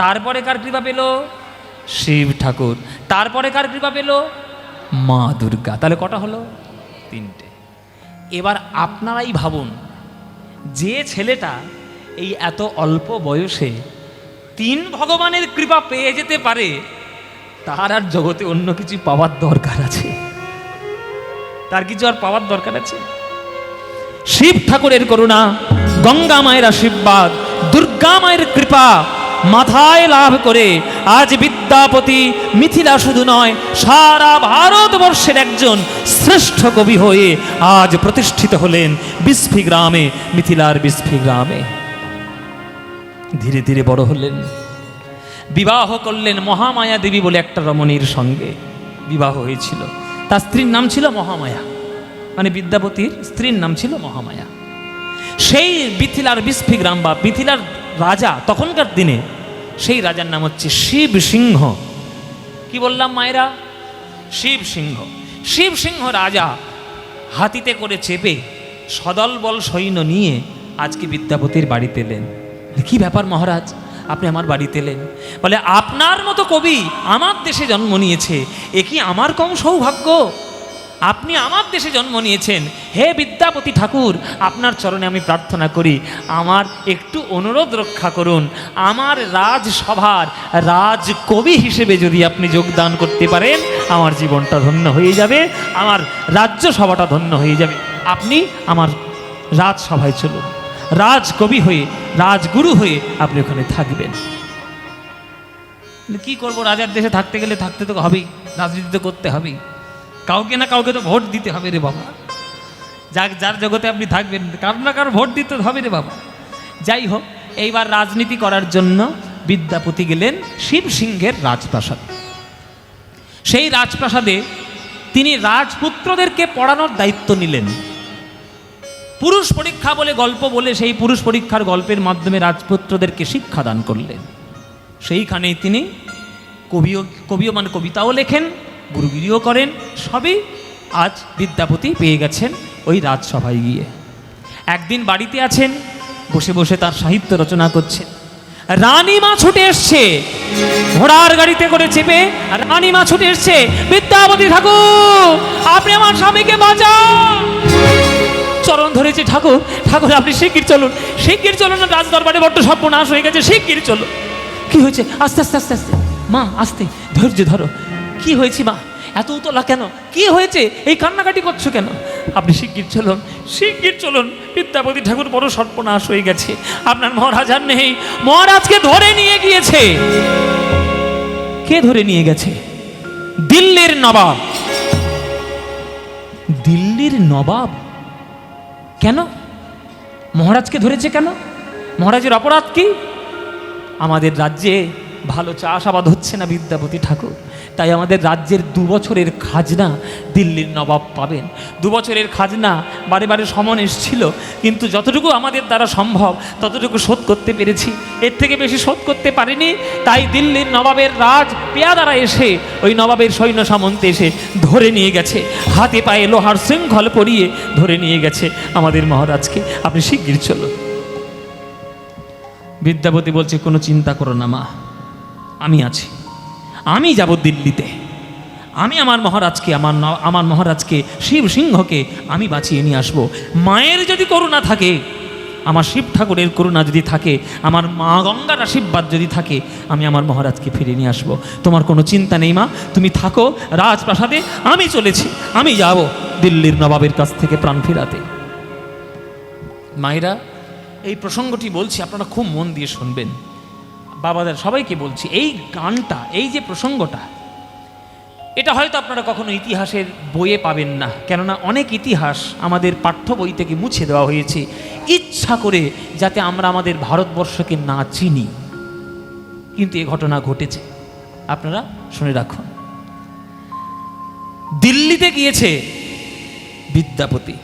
তারপরে কার কৃপা পেল? শিব ঠাকুর। তারপরে কার কৃপা পেল? মা দুর্গা। তাহলে কটা হলো? 3টে। এবার আপনারাই ভাবুন, যে ছেলেটা এই এত অল্প বয়সে তিন ভগবানের কৃপা পেয়ে যেতে পারে, তার আর জগতে অন্য কিছু পাওয়ার দরকার আছে? তার কিছু আর পাওয়ার দরকার আছে? শিব ঠাকুরের করুণা, গঙ্গা মায়ের আশীর্বাদ, দুর্গা মায়ের কৃপা মাথায় লাভ করে আজ বিদ্যাপতি মিথিলা শুধু নয়, সারা ভারতবর্ষের একজন শ্রেষ্ঠ কবি হয়ে আজ প্রতিষ্ঠিত হলেন বিস্ফি গ্রামে, মিথিলার বিস্ফি গ্রামে। ধীরে ধীরে বড় হলেন, বিবাহ করলেন মহামায়া দেবী বলে একটা রমণীর সঙ্গে বিবাহ হয়েছিল। তার স্ত্রীর নাম ছিল মহামায়া, মানে বিদ্যাপতির স্ত্রীর নাম ছিল মহামায়া। সেই মিথিলার বিস্ফি গ্রাম বা মিথিলার রাজা তখনকার দিনে, সেই রাজার নাম হচ্ছে শিব সিংহ। কি বললাম মায়েরা? শিব সিংহ। শিব সিংহ রাজা হাতিতে করে চেপে সদলবল সৈন্য নিয়ে আজকে বিদ্যাপতির বাড়িতে এলেন। কি ব্যাপার মহারাজ, আপনি আমার বাড়িতে এলেন? বলে, আপনার মতো কবি আমার দেশে জন্ম নিয়েছে, এ কি আমার কম সৌভাগ্য? আপনি আমার দেশে জন্ম নিয়েছেন। হে বিদ্যাপতি ঠাকুর, আপনার চরণে আমি প্রার্থনা করি, আমার একটু অনুরোধ রক্ষা করুন। আমার রাজসভার রাজকবি হিসেবে যদি আপনি যোগদান করতে পারেন, আমার জীবনটা ধন্য হয়ে যাবে, আমার রাজ্যসভাটা ধন্য হয়ে যাবে। আপনি আমার রাজসভায় চলুন, রাজকবি হয়ে, রাজগুরু হয়ে আপনি ওখানে থাকবেন। কি করব, রাজার দেশে থাকতে গেলে থাকতে তো হবেই, রাজনীতি তো করতে হবেই, কাউকে না কাউকে তো ভোট দিতে হবে রে বাবা। যার জগতে আপনি থাকবেন, কারো না কারো ভোট দিতে হবে রে বাবা। যাই হোক, এইবার রাজনীতি করার জন্য বিদ্যাপতি গেলেন শিব সিংহের রাজপ্রাসাদ। সেই রাজপ্রাসাদে তিনি রাজপুত্রদেরকে পড়ানোর দায়িত্ব নিলেন। পুরুষ পরীক্ষা বলে গল্প বলে সেই পুরুষ পরীক্ষার গল্পের মাধ্যমে রাজপুত্রদেরকে শিক্ষাদান করলেন। সেইখানেই তিনি কবিও মানে কবিতাও লেখেন, গুরুগিরিও করেন, সবই আজ বিদ্যাপতি পেয়ে গেছেন ওই রাজসভায় গিয়ে। একদিন বাড়িতে আছেন, বসে বসে তার সাহিত্য রচনা করছেন। রানীমা ছুটে এসছে, ঘোড়ার গাড়িতে করে চেপে রানীমা ছুটে এসছে, বিদ্যাপতি ঠাকুর, আপনি আমার স্বামীকে বাঁচান। চরণ ধরেছে, ঠাকুর ঠাকুর আপনি শিগগির চলুন, শিগগির চলুন, রাজ দরবারে বড্ড সর্বনাশ হয়ে গেছে, শিগগির চলুন। কি হয়েছে? আস্তে আস্তে আস্তে আস্তে, মা আস্তে, ধৈর্য ধরো। কি হয়েছে মা, এত উতলা কেন? কি হয়েছে, এই কান্নাকাটি করছো কেন? আপনি শিগগির চলুন, শিগগির চলুন, বিদ্যাপতি ঠাকুর বড় সর্বনাশ হয়ে গেছে, আপনার মহারাজ আর নেই, মহারাজকে ধরে নিয়ে গিয়েছে। কে ধরে নিয়ে গেছে? দিল্লির নবাব। দিল্লির নবাব? কেন মহারাজকে ধরেছে? কেন? মহারাজের অপরাধ কি? আমাদের রাজ্যে ভালো চাষাবাদ হচ্ছে না বিদ্যাপতি ঠাকুর, তাই আমাদের রাজ্যের 2 বছরের খাজনা দিল্লির নবাব পাবেন। 2 বছরের খাজনা বারে বারে সমন এসেছিল, কিন্তু যতটুকু আমাদের দ্বারা সম্ভব ততটুকু শোধ করতে পেরেছি, এর থেকে বেশি শোধ করতে পারিনি। তাই দিল্লির নবাবের রাজ পেয়াদারা এসে, ওই নবাবের সৈন্য সামন্তে এসে ধরে নিয়ে গেছে, হাতে পায়ে লোহার শৃঙ্খল পরিয়ে ধরে নিয়ে গেছে আমাদের মহারাজকে। আপনি শিগগির চলুন। বিদ্যাপতি বলছে, কোনো চিন্তা করো না মা, আমি আছি, আমি যাব দিল্লিতে, আমি আমার মহারাজকে শিব সিংহকে আমি বাঁচিয়ে নিয়ে আসবো। মায়ের যদি করুণা থাকে, আমার শিব ঠাকুরের করুণা যদি থাকে, আমার মা গঙ্গার আশীর্বাদ যদি থাকে, আমি আমার মহারাজকে ফিরে নিয়ে আসবো। তোমার কোনো চিন্তা নেই মা, তুমি থাকো রাজপ্রাসাদে, আমি চলেছি, আমি যাব দিল্লির নবাবের কাছ থেকে প্রাণ ফিরাতে। মায়েরা, এই প্রসঙ্গটি বলছি, আপনারা খুব মন দিয়ে শুনবেন। বাবাদের সবাইকে বলছি, এই গানটা, এই যে প্রসঙ্গটা, এটা হয়তো আপনারা কখনো ইতিহাসের বইয়ে পাবেন না, কেননা অনেক ইতিহাস আমাদের পাঠ্য বই থেকে মুছে দেওয়া হয়েছে ইচ্ছা করে, যাতে আমরা আমাদের ভারতবর্ষকে না চিনি। কিন্তু এ ঘটনা ঘটেছে, আপনারা শুনে রাখুন। দিল্লিতে গিয়েছে বিদ্যাপতি,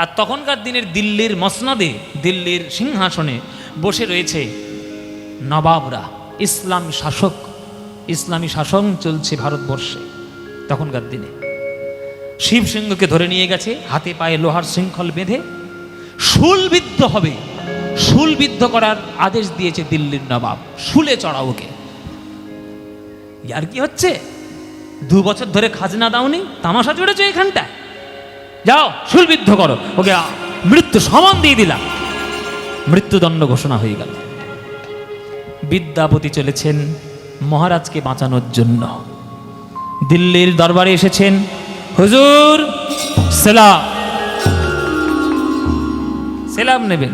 আর তখনকার দিনের দিল্লির মসনদে, দিল্লির সিংহাসনে বসে রয়েছে নবাবরা, ইসলামী শাসন চলছে ভারতবর্ষে তখনকার দিনে। শিব সিংহকে ধরে নিয়ে গেছে, হাতে পায়ে লোহার শৃঙ্খল বেঁধে শুলবিদ্ধ হবে, শুলবিদ্ধ করার আদেশ দিয়েছে দিল্লির নবাব। শুলে চড়াও ওকে। আর কি হচ্ছে? 2 বছর ধরে খাজনা দাওনি, তামাশা জুড়েছে এখানটায়, যাও শুলবিদ্ধ করো ওকে, মৃত্যু সমান দিয়ে দিলাম। মৃত্যুদণ্ড ঘোষণা হয়ে গেল। বিদ্যাপতি চলেছেন মহারাজকে বাঁচানোর জন্য। দিল্লির দরবারে এসেছেন, হুজুর সেলাম। সেলাম নেবেন।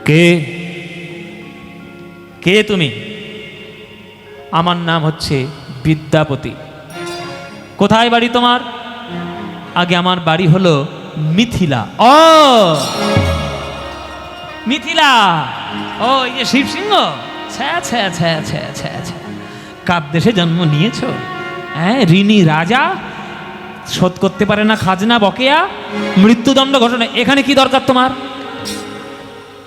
কে কে তুমি? আমার নাম হচ্ছে বিদ্যাপতি। কোথায় বাড়ি তোমার? আগে আমার বাড়ি হলো মিথিলা। ও মিথিলা, ও এই যে শিবসিংহ, কার দেশে জন্ম নিয়েছো? হ্যাঁ, ঋণী রাজা, শোধ করতে পারে না খাজনা বকেয়া, মৃত্যুদণ্ড ঘটনা। এখানে কি দরকার তোমার?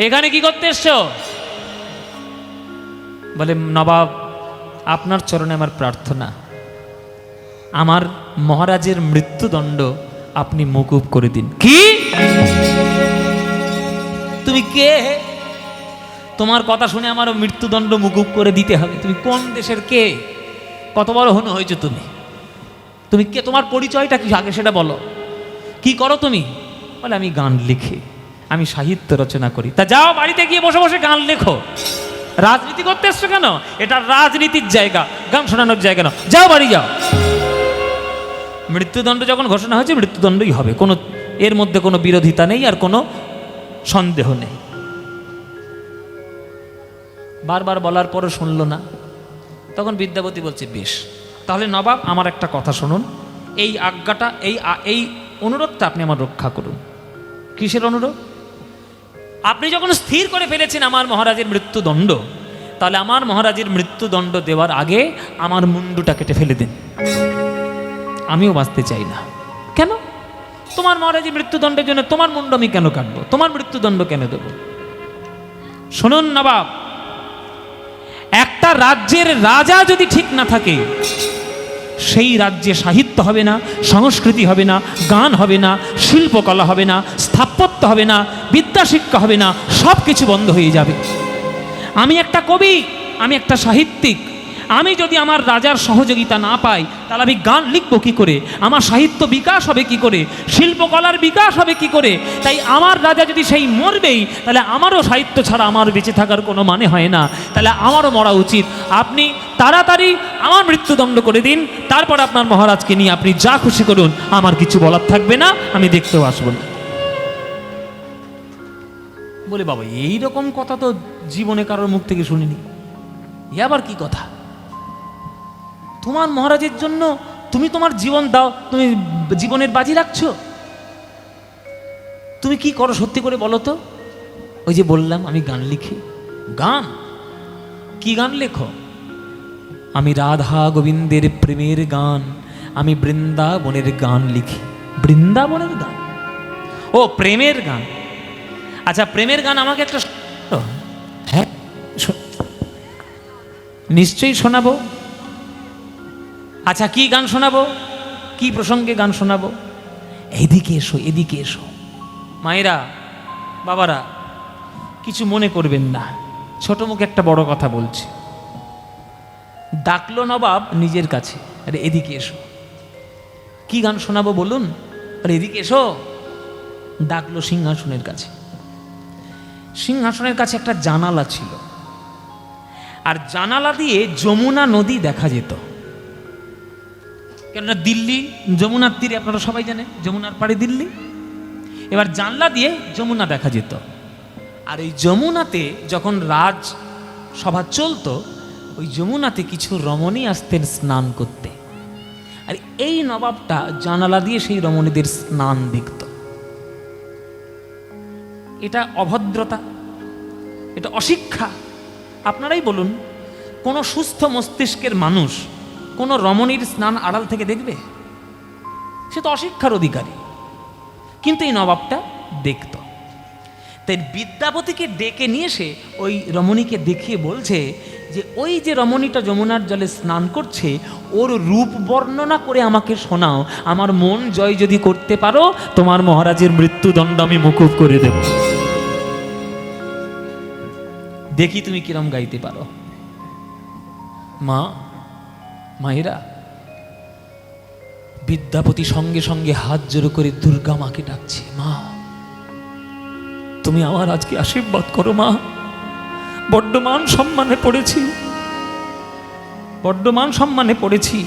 এখানে কি করতে এসছো? বলে, নবাব আপনার চরণে আমার প্রার্থনা, আমার মহারাজের মৃত্যুদণ্ড আপনি মকুব করে দিন। কি? তুমি কে? তোমার কথা শুনে আমারও মৃত্যুদণ্ড মকুব করে দিতে হবে? তুমি কোন দেশের কে? কত বড় হনু হয়েছো তুমি? তুমি কে? তোমার পরিচয়টা কি আগে সেটা বলো। কি করো তুমি? বলে, আমি গান লিখি, আমি সাহিত্য রচনা করি। তা যাও বাড়িতে গিয়ে বসে বসে গান লেখো। রাজনীতি করতে এসছো কেন? এটা রাজনীতির জায়গা, গান শোনানোর জায়গা না। যাও বাড়ি যাও। মৃত্যুদণ্ড যখন ঘোষণা হয়েছে, মৃত্যুদণ্ডই হবে, কোনো এর মধ্যে কোনো বিরোধিতা নেই আর কোনো সন্দেহ নেই। বারবার বলার পরও শুনল না। তখন বিদ্যাপতি বলছে, বেশ, তাহলে নবাব আমার একটা কথা শুনুন, এই আজ্ঞাটা, এই অনুরোধটা আপনি আমার রক্ষা করুন। কিসের অনুরোধ? আপনি যখন স্থির করে ফেলেছেন আমার মহারাজের মৃত্যুদণ্ড, তাহলে আমার মহারাজের মৃত্যুদণ্ড দেওয়ার আগে আমার মুন্ডুটা কেটে ফেলে দিন। আমিও বাঁচতে চাই না। কেন? তোমার মহারাজের মৃত্যুদণ্ডের জন্য তোমার মুন্ড আমি কেন কাটবো? তোমার মৃত্যুদণ্ড কেন দেব? শুনুন নবাব, একটা রাজ্যের রাজা যদি ঠিক না থাকে, সেই রাজ্যে সাহিত্য হবে না, সংস্কৃতি হবে না, গান হবে না, শিল্পকলা হবে না, স্থাপত্য হবে না, বিদ্যাশিক্ষা হবে না, সব কিছু বন্ধ হয়ে যাবে। আমি একটা কবি, আমি একটা সাহিত্যিক, আমি যদি আমার রাজার সহযোগিতা না পাই, তাহলে আমি গান লিখবো কি করে? আমার সাহিত্য বিকাশ হবে কি করে? শিল্পকলার বিকাশ হবে কি করে? তাই আমার রাজা যদি সেই মরবেই, তাহলে আমারও সাহিত্য ছাড়া আমার বেঁচে থাকার কোনো মানে হয় না, তাহলে আমারও মরা উচিত। আপনি তাড়াতাড়ি আমার মৃত্যুদণ্ড করে দিন, তারপর আপনার মহারাজকে নিয়ে আপনি যা খুশি করুন, আমার কিছু বলার থাকবে না, আমি দেখতেও আসবো না। বলে, বাবা এইরকম কথা তো জীবনে কারোর মুখ থেকে শুনিনি, এ আবার কি কথা? তোমার মহারাজের জন্য তুমি তোমার জীবন দাও, তুমি জীবনের বাজি রাখছো? তুমি কি করো সত্যি করে বলো তো? ওই যে বললাম আমি গান লিখি। গান? কি গান লেখো? আমি রাধা গোবিন্দের প্রেমের গান, আমি বৃন্দাবনের গান লিখি। বৃন্দাবনের গান? ও প্রেমের গান। আচ্ছা প্রেমের গান আমাকে একটা, হ্যাঁ নিশ্চয়ই শোনাবো। আচ্ছা কি গান শোনাবো? কি প্রসঙ্গে গান শোনাবো? এদিকে এসো, এদিকে এসো। মায়েরা, বাবারা, কিছু মনে করবেন না, ছোট মুখে একটা বড় কথা বলছি। ডাকলো নবাব নিজের কাছে, আরে এদিকে এসো। কি গান শোনাবো বলুন? আরে এদিকে এসো। ডাকলো সিংহাসনের কাছে। সিংহাসনের কাছে একটা জানালা ছিল, আর জানালা দিয়ে যমুনা নদী দেখা যেত। কেননা দিল্লি যমুনার তীরে, আপনারা সবাই জানেন যমুনার পাড়ে দিল্লি। এবার জানলা দিয়ে যমুনা দেখা যেত। আর এই যমুনাতে যখন রাজ সভা চলতো, ওই যমুনাতে কিছু রমণী আসতেন স্নান করতে, আর এই নবাবটা জানালা দিয়ে সেই রমণীদের স্নান দেখত। এটা অভদ্রতা, এটা অশিক্ষা। আপনারাই বলুন, কোনো সুস্থ মস্তিষ্কের মানুষ কোনো রমণীর স্নান আড়াল থেকে দেখবে? সে তো অশিক্ষার অধিকারী। কিন্তু এই নবাবটা দেখত। তাই বিদ্যাপতিকে ডেকে নিয়ে এসে ওই রমণীকে দেখিয়ে বলছে যে ওই যে রমণীটা যমুনার জলে স্নান করছে, ওর রূপ বর্ণনা করে আমাকে শোনাও। আমার মন জয় যদি করতে পারো, তোমার মহারাজের মৃত্যুদণ্ড আমি মুকুব করে দেব। দেখি তুমি কিরম গাইতে পারো। মা, মায়েরা, বিদ্যাপতি সঙ্গে সঙ্গে হাত জোড়ো করে দুর্গা মাকে ডাকছে। মা, তুমি আমার আজকে আশীর্বাদ করো। মা, বড্ড মান সম্মানে পড়েছি, বড্ড মান সম্মানে পড়েছি।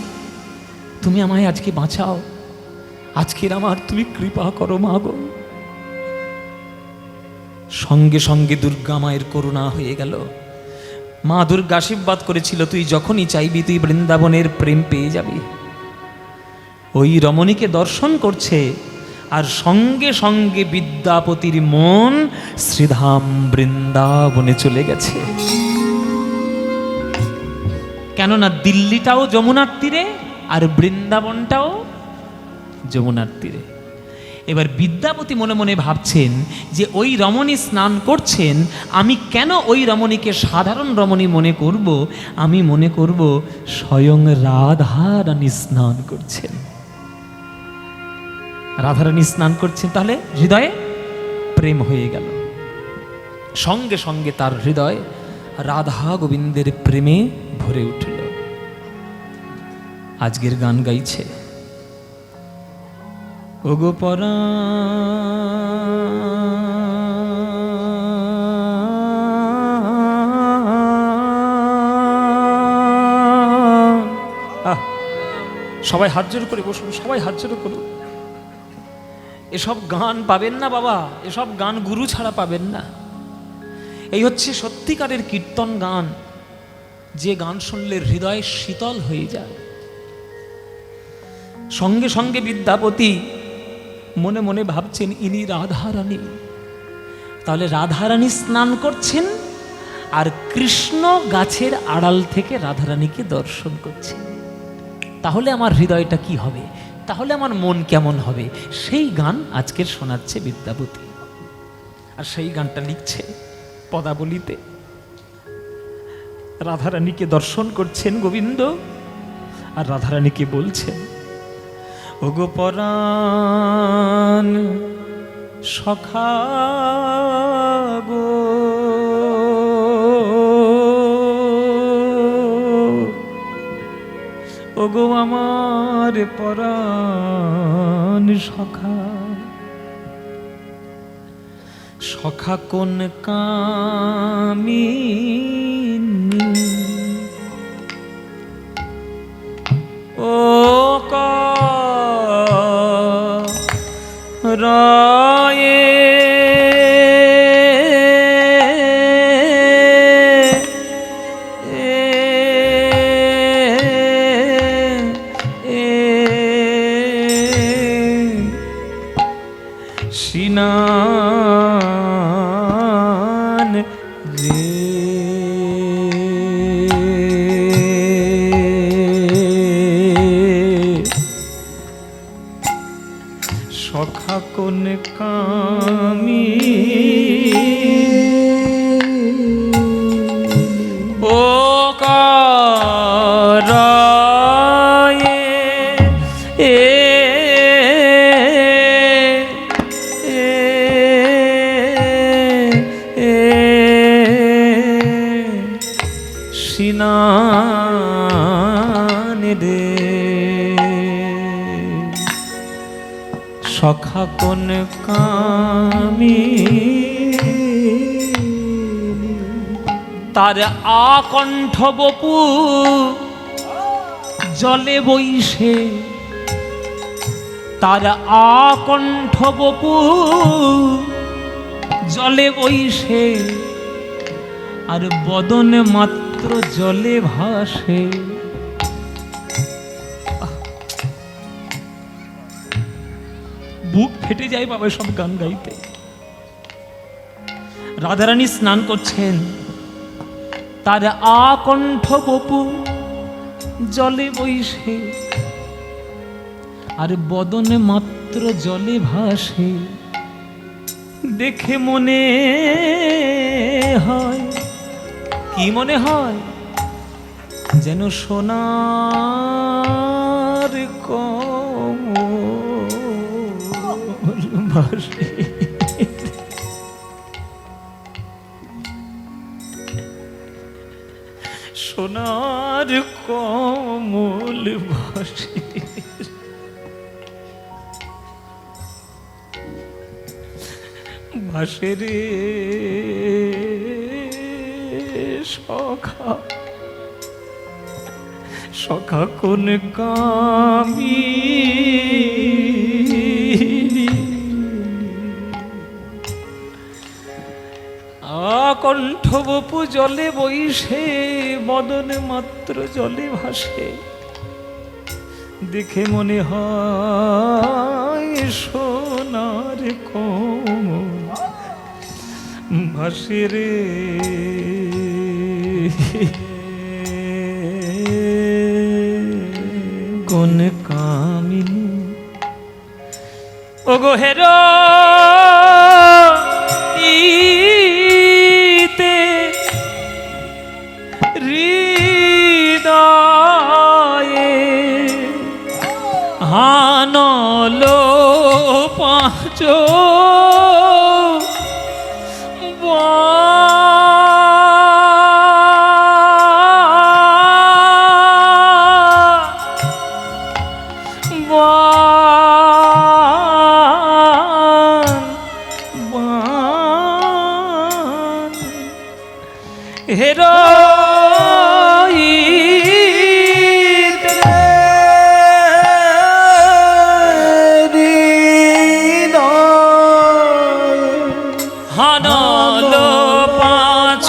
তুমি আমায় আজকে বাঁচাও, আজকের আমার তুমি কৃপা করো মা গো। সঙ্গে সঙ্গে দুর্গা মায়ের করুণা হয়ে গেল। মা দুর্গা আশীর্বাদ করেছিল, তুই যখনই চাইবি তুই বৃন্দাবনের প্রেম পেয়ে যাবি। ওই রমণীকে দর্শন করছে, আর সঙ্গে সঙ্গে বিদ্যাপতির মন শ্রীধাম বৃন্দাবনে চলে গেছে। কেননা দিল্লিটাও যমুনার তীরে, আর বৃন্দাবনটাও যমুনার তীরে। এবার বিদ্যাপতি মনে মনে ভাবছেন যে ওই রমণী স্নান করছেন, আমি কেন ওই রমণীকে সাধারণ রমণী মনে করব? আমি মনে করব স্বয়ং রাধারানী স্নান করছেন। রাধারানী স্নান করছেন, তাহলে হৃদয়ে প্রেম হয়ে গেল। সঙ্গে সঙ্গে তার হৃদয় রাধা গোবিন্দের প্রেমে ভরে উঠল। আজকের গান গাইছে, ওগো পরাণ। সবাই হাত জোড় করে বসুন, সবাই হাত জোড় করুন। এসব গান পাবেন না বাবা, এসব গান গুরু ছাড়া পাবেন না। এই হচ্ছে সত্যিকারের কীর্তন গান, যে গান শুনলে হৃদয় শীতল হয়ে যায়। সঙ্গে সঙ্গে বিদ্যাপতি মনে মনে ভাবছেন ইনি রাধারানী। তাহলে রাধারানী স্নান করছেন, আর কৃষ্ণ গাছের আড়াল থেকে রাধারানীকে দর্শন করছেন। তাহলে আমার হৃদয়টা কি হবে, তাহলে আমার মন কেমন হবে? সেই গান আজকের শোনাচ্ছে বিদ্যাপতি। আর সেই গানটা লিখছে পদাবলিতে। রাধারানীকে দর্শন করছেন গোবিন্দ, আর রাধারানীকে বলছেন, ওগো পরাণ সখা গো, ওগো আমার পরাণ সখা। সখা কোন কামিনী, ও রায়ে সিনান রে। সখা কোন কামি, ও কারায়ে সিনান রে। সখা কোন কামি, তার আকণ্ঠ বপু জলে বইসে, তার আকণ্ঠ বপু জলে বইসে, আর বদনে মাত্র জলে ভাসে। বুক ফেটে যায় বাবা সব গান গাইতে। রাধারানী স্নান করছেন, তার আকণ্ঠ বপু জলে বইসে, আর বদনে মাত্র জলে ভাসে। দেখে মনে হয়, কি মনে হয়? যেন সোনার কমল ভাসে। সোনার কমল ভাসে। ভাসে রে সখা সখা কোন কামি কণ্ঠ বপু জলে বইসে বদনে মাত্র জলে ভাসে দেখে মনে হয় সোনার কোমল ভাসে রে কোন কামিনী ও গো হেরো ইতে হৃদয়ে হানলো পাঁচ হেরো হানলো পাঁচ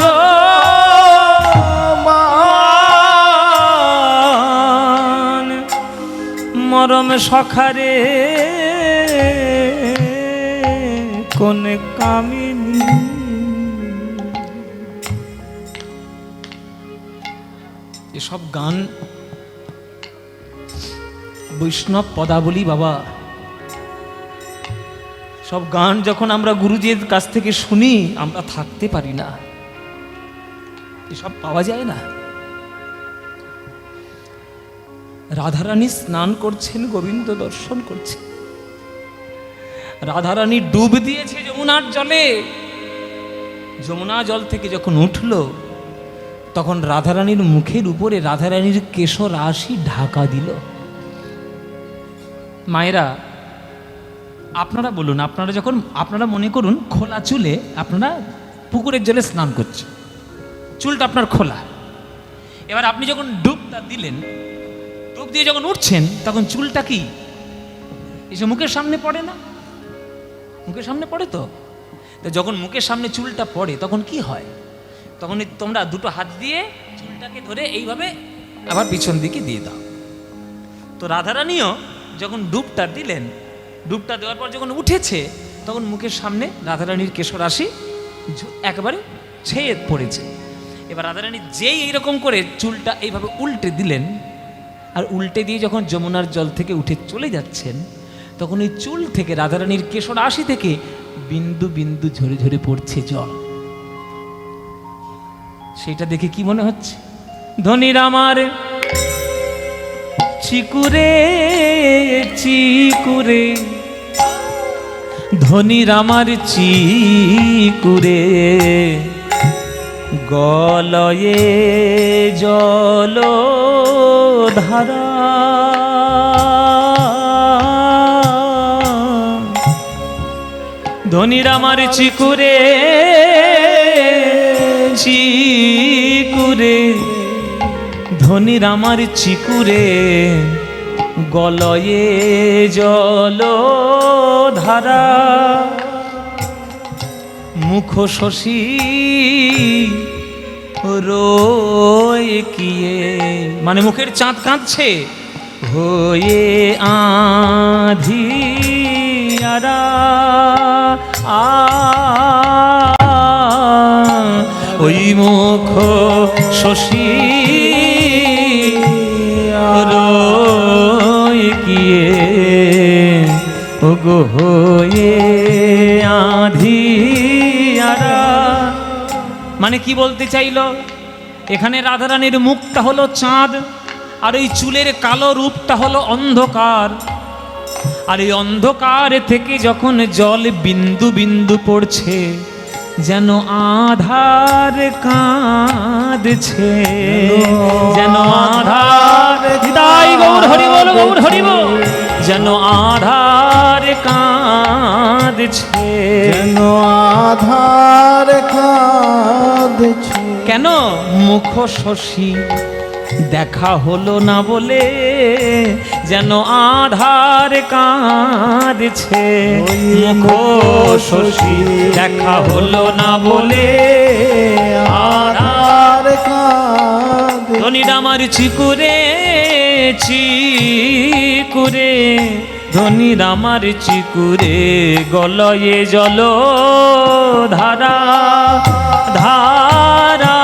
মরম সখারে কোন কামিনী এসব গান বৈষ্ণব পদাবলী বাবা। সব গান যখন আমরা গুরুজির কাছ থেকে শুনি আমরা থাকতে পারি না, এসব পাওয়া যায় না। রাধারানী স্নান করছেন, গোবিন্দ দর্শন করছেন, রাধারানী ডুব দিয়েছে যমুনার জলে। যমুনা জল থেকে যখন উঠল তখন রাধারানীর মুখের উপরে রাধারানীর কেশরাশি ঢাকা দিল। মায়েরা আপনারা বলুন, আপনারা মনে করুন খোলা চুলে আপনারা পুকুরের জলে স্নান করছেন, চুলটা আপনার খোলা। এবার আপনি যখন ডুবটা দিলেন, ডুব দিয়ে যখন উঠছেন তখন চুলটা কি এসে মুখের সামনে পড়ে না? মুখের সামনে পড়ে তো। যখন মুখের সামনে চুলটা পড়ে তখন কি হয়? তখন তোমরা দুটো হাত দিয়ে চুলটাকে ধরে এইভাবে আবার পিছন দিকে দিয়ে দাও। তো রাধারানীও যখন ডুবটা দিলেন, ডুবটা দেওয়ার পর যখন উঠেছে তখন মুখের সামনে রাধারানীর কেশরাশি একেবারে ছেয়ে পড়েছে। এবার রাধারানী যেই এইরকম করে চুলটা এইভাবে উল্টে দিলেন, আর উল্টে দিয়ে যখন যমুনার জল থেকে উঠে চলে যাচ্ছেন তখন ওই চুল থেকে রাধারানীর কেশরাশি থেকে বিন্দু বিন্দু ঝরে ঝরে পড়ছে জল। সেটা দেখে কি মনে হচ্ছে? ধনির আমার চিকুরে চিকুরে, ধনির আমার চিকুরে, গলয়ে জল ধারা, ধনির আমার চিকুরে চিকুরে, ধনির আমার চিকুরে, গলয়ে জল ধারা, মুখ শশী রোয় কিয়ে, মানে মুখের চাঁদ কাঁদছে, হয়ে আধিয়ারা ওই মুখ শশী রোয় কিয়ে, ও গো হয়ে আধিয়ারা। মানে কি বলতে চাইল? এখানে রাধারানীর মুখটা হলো চাঁদ, আর এই চুলের কালো রূপটা হলো অন্ধকার। আর এই অন্ধকার থেকে যখন জল বিন্দু বিন্দু পড়ছে যেন আধার কাঁদছে, যেন আধার, তাই গৌর হরি বল, গৌর হরি বল, যেন আধার কাঁদছে, যেন আধার কাঁদছে। কেন? মুখ শশী দেখা হলো না বলে যেন আধার কাঁদছে। মুখ শশী দেখা হলো না বলে আধার কাঁদে। ধনির আমার চিকুরে চিকুরে, ধনির আমার চিকুরে, গলয়ে জল ধারা ধারা।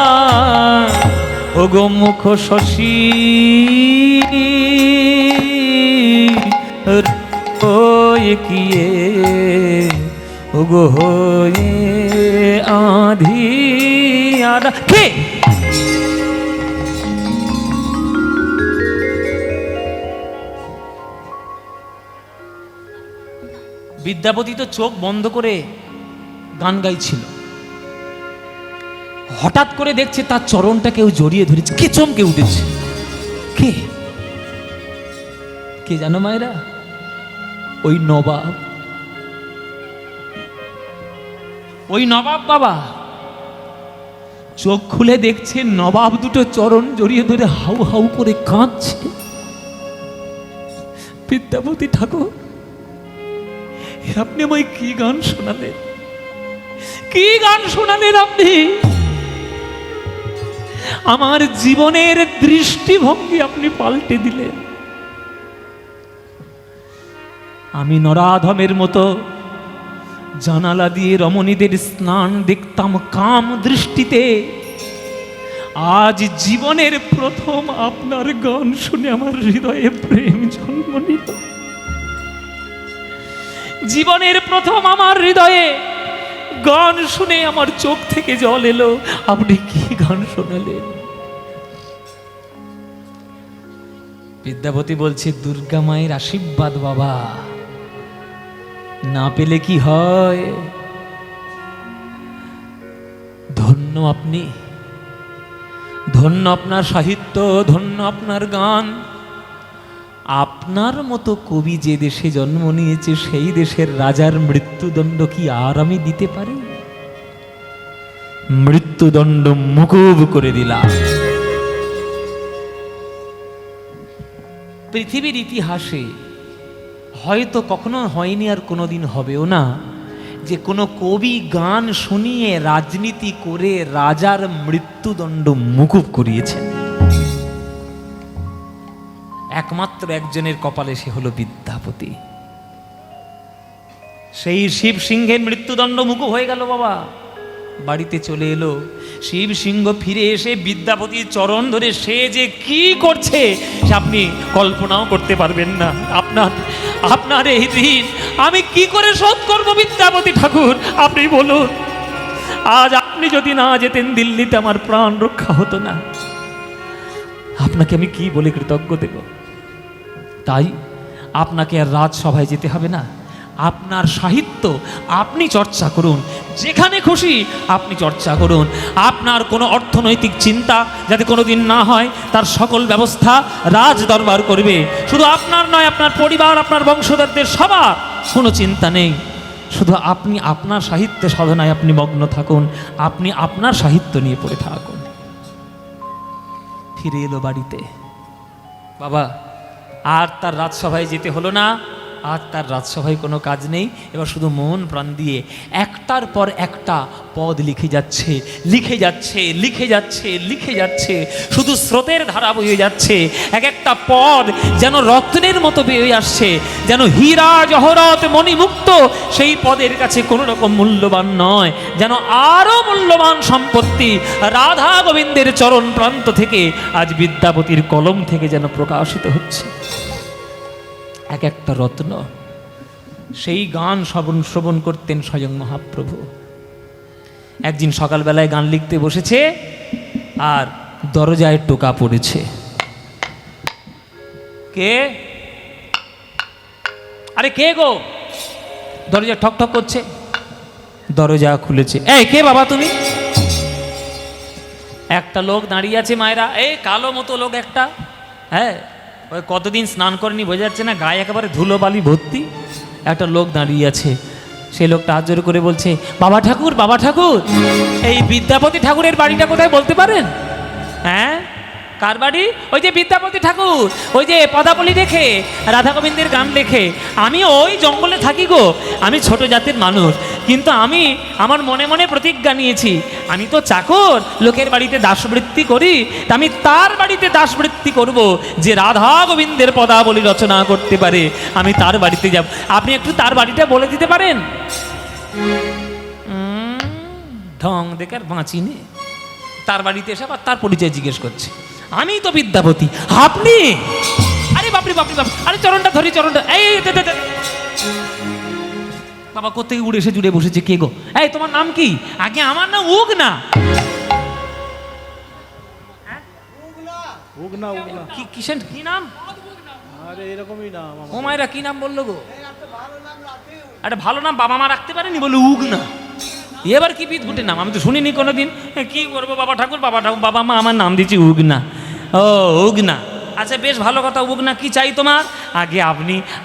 ওগো মুখ শশী ওয়ে কিয়ে, ওগো হয়ে আধিয়ারা। কে? বিদ্যাপতি তো চোখ বন্ধ করে গান গাইছিল, হঠাৎ করে দেখছে তার চরণটা কেউ জড়িয়ে ধরেছে। কে চমকে উঠেছে? কে? কে জানো মায়েরা? ওই নবাব, ওই নবাব বাবা। চোখ খুলে দেখছে নবাব দুটো চরণ জড়িয়ে ধরে হাউ হাউ করে কাঁদছে। বিদ্যাপতি ঠাকুর, আপনি আমায় কি গান শোনালেন? কি গান শোনালেন আপনি? আমার জীবনের দৃষ্টিভঙ্গি আপনি পাল্টে দিলেন। আমি নরাধমের মতো জানালা দিয়ে রমণীদের স্নান দেখতাম কাম দৃষ্টিতে। আজ জীবনের প্রথম আপনার গান শুনে আমার হৃদয়ে প্রেম জন্ম নিল। জীবনের প্রথম আমার হৃদয়ে গান শুনে আমার চোখ থেকে জল এলো। আপনি কি গান শোনালেন? বিদ্যাপতি বলছে, দুর্গা মায়ের আশীর্বাদ বাবা, না পেলে কি হয়? ধন্য আপনি, ধন্য আপনার সাহিত্য, ধন্য আপনার গান। আপনার মতো কবি যে দেশে জন্ম নিয়েছে সেই দেশের রাজার মৃত্যুদণ্ড কি আর আমি দিতে পারি? মৃত্যুদণ্ড মুকুব করে দিলাম। পৃথিবীর ইতিহাসে হয়তো কখনো হয়নি আর কোনোদিন হবেও না যে কোনো কবি গান শুনিয়ে রাজনীতি করে রাজার মৃত্যুদণ্ড মুকুব করিয়েছেন। একমাত্র একজনের কপালে, সে হলো বিদ্যাপতি। সেই শিব সিংহের মৃত্যুদণ্ড মুকুব হয়ে গেল বাবা। বাড়িতে চলে এলো শিব সিংহ, ফিরে এসে বিদ্যাপতির চরণ ধরে সে যে কি করছে সে আপনি কল্পনাও করতে পারবেন না। আপনার এই ঋণ আমি কি করে শোধ করব বিদ্যাপতি ঠাকুর? আপনি বলুন। আজ আপনি যদি না যেতেন দিল্লিতে আমার প্রাণ রক্ষা হতো না। আপনাকে আমি কি বলে কৃতজ্ঞ দেব? তাই আপনাকে আর রাজসভায় যেতে হবে না। আপনার সাহিত্য আপনি চর্চা করুন, যেখানে খুশি আপনি চর্চা করুন। আপনার কোনো অর্থনৈতিক চিন্তা যাতে কোনোদিন না হয় তার সকল ব্যবস্থা রাজ দরবার করবে। শুধু আপনার নয়, আপনার পরিবার, আপনার বংশধরদের সবার কোনো চিন্তা নেই। শুধু আপনি আপনার সাহিত্য সাধনায় আপনি মগ্ন থাকুন, আপনি আপনার সাহিত্য নিয়ে পড়ে থাকুন। ফিরে এলো বাড়িতে। বাবা আর তার রাজসভায় যেতে হলো না, আর তার রাজসভায় কোনো কাজ নেই। এবার শুধু মন প্রাণ দিয়ে একটার পর একটা পদ লিখে যাচ্ছে, লিখে যাচ্ছে, লিখে যাচ্ছে, লিখে যাচ্ছে। শুধু স্রোতের ধারা বয়ে যাচ্ছে। এক একটা পদ যেন রত্নের মতো বেয়ে আসছে, যেন হীরা জহরত মণিমুক্ত সেই পদের কাছে কোনো রকম মূল্যবান নয়, যেন আরও মূল্যবান সম্পত্তি রাধা গোবিন্দের চরণ প্রান্ত থেকে আজ বিদ্যাপতির কলম থেকে যেন প্রকাশিত হচ্ছে। এক একটা রত্ন। সেই গান শ্রবণ করতেন স্বয়ং মহাপ্রভু। একদিন সকালবেলায় গান লিখতে বসেছে আর দরজায় টোকা পড়েছে। কে? আরে কে গো? দরজা ঠক ঠক করছে। দরজা খুলেছে। এই কে বাবা তুমি? একটা লোক দাঁড়িয়ে আছে মায়েরা, এই কালো মতো লোক একটা। হ্যাঁ, ওই কতদিন স্নান করেনি বোঝা যাচ্ছে না, গায়ে একেবারে ধুলো বালি ভর্তি। একটা লোক দাঁড়িয়ে আছে। সেই লোকটা হাত জোর করে বলছে, বাবা ঠাকুর, বাবা ঠাকুর, এই বিদ্যাপতি ঠাকুরের বাড়িটা কোথায় বলতে পারেন? হ্যাঁ, কার বাড়ি? ওই যে বিদ্যাপতি ঠাকুর, ওই যে পদাবলী রেখে, রাধা গোবিন্দের গান লেখে। আমি ওই জঙ্গলে থাকি গো, আমি ছোট জাতির মানুষ, কিন্তু আমি আমার মনে মনে প্রতিজ্ঞা নিয়েছি, আমি তো চাকর, লোকের বাড়িতে দাসবৃত্তি করি, তা আমি তার বাড়িতে দাসবৃত্তি করব যে রাধা গোবিন্দের পদাবলী রচনা করতে পারে, আমি তার বাড়িতে যাব। আপনি একটু তার বাড়িটা বলে দিতে পারেন? ঢং দেখে আর বাঁচি নে। তার বাড়িতে এসে আবার তার পরিচয় জিজ্ঞেস করছে, আমি তো বিদ্যাপতি, আপনি? আরে বাপরে বাপরে বাপ, আরে চরণটা ধরি, চরণটা, এই বাবা কোত্থেকে উড়ে এসে জুড়ে বসেছে, কে গো? এই তোমার নাম কি? আগে আমার নাম উগ না। উগনা উগনা কি কিসের কি নাম? আরে এরকমই নাম। ও মায়েরা কি নাম বললো গো? একটা ভালো নাম বাবা মা রাখতে পারেনি, বলে উগ না। এবার কি বিদঘুটে নাম, আমি তো শুনিনি কোনোদিন। কি করবো বাবা ঠাকুর, বাবা ঠাকুর, বাবা মা আমার নাম দিচ্ছি উগ না। ও উগ না, আচ্ছা বেশ ভালো কথা। উগ না, কি চাই তোমার? আগে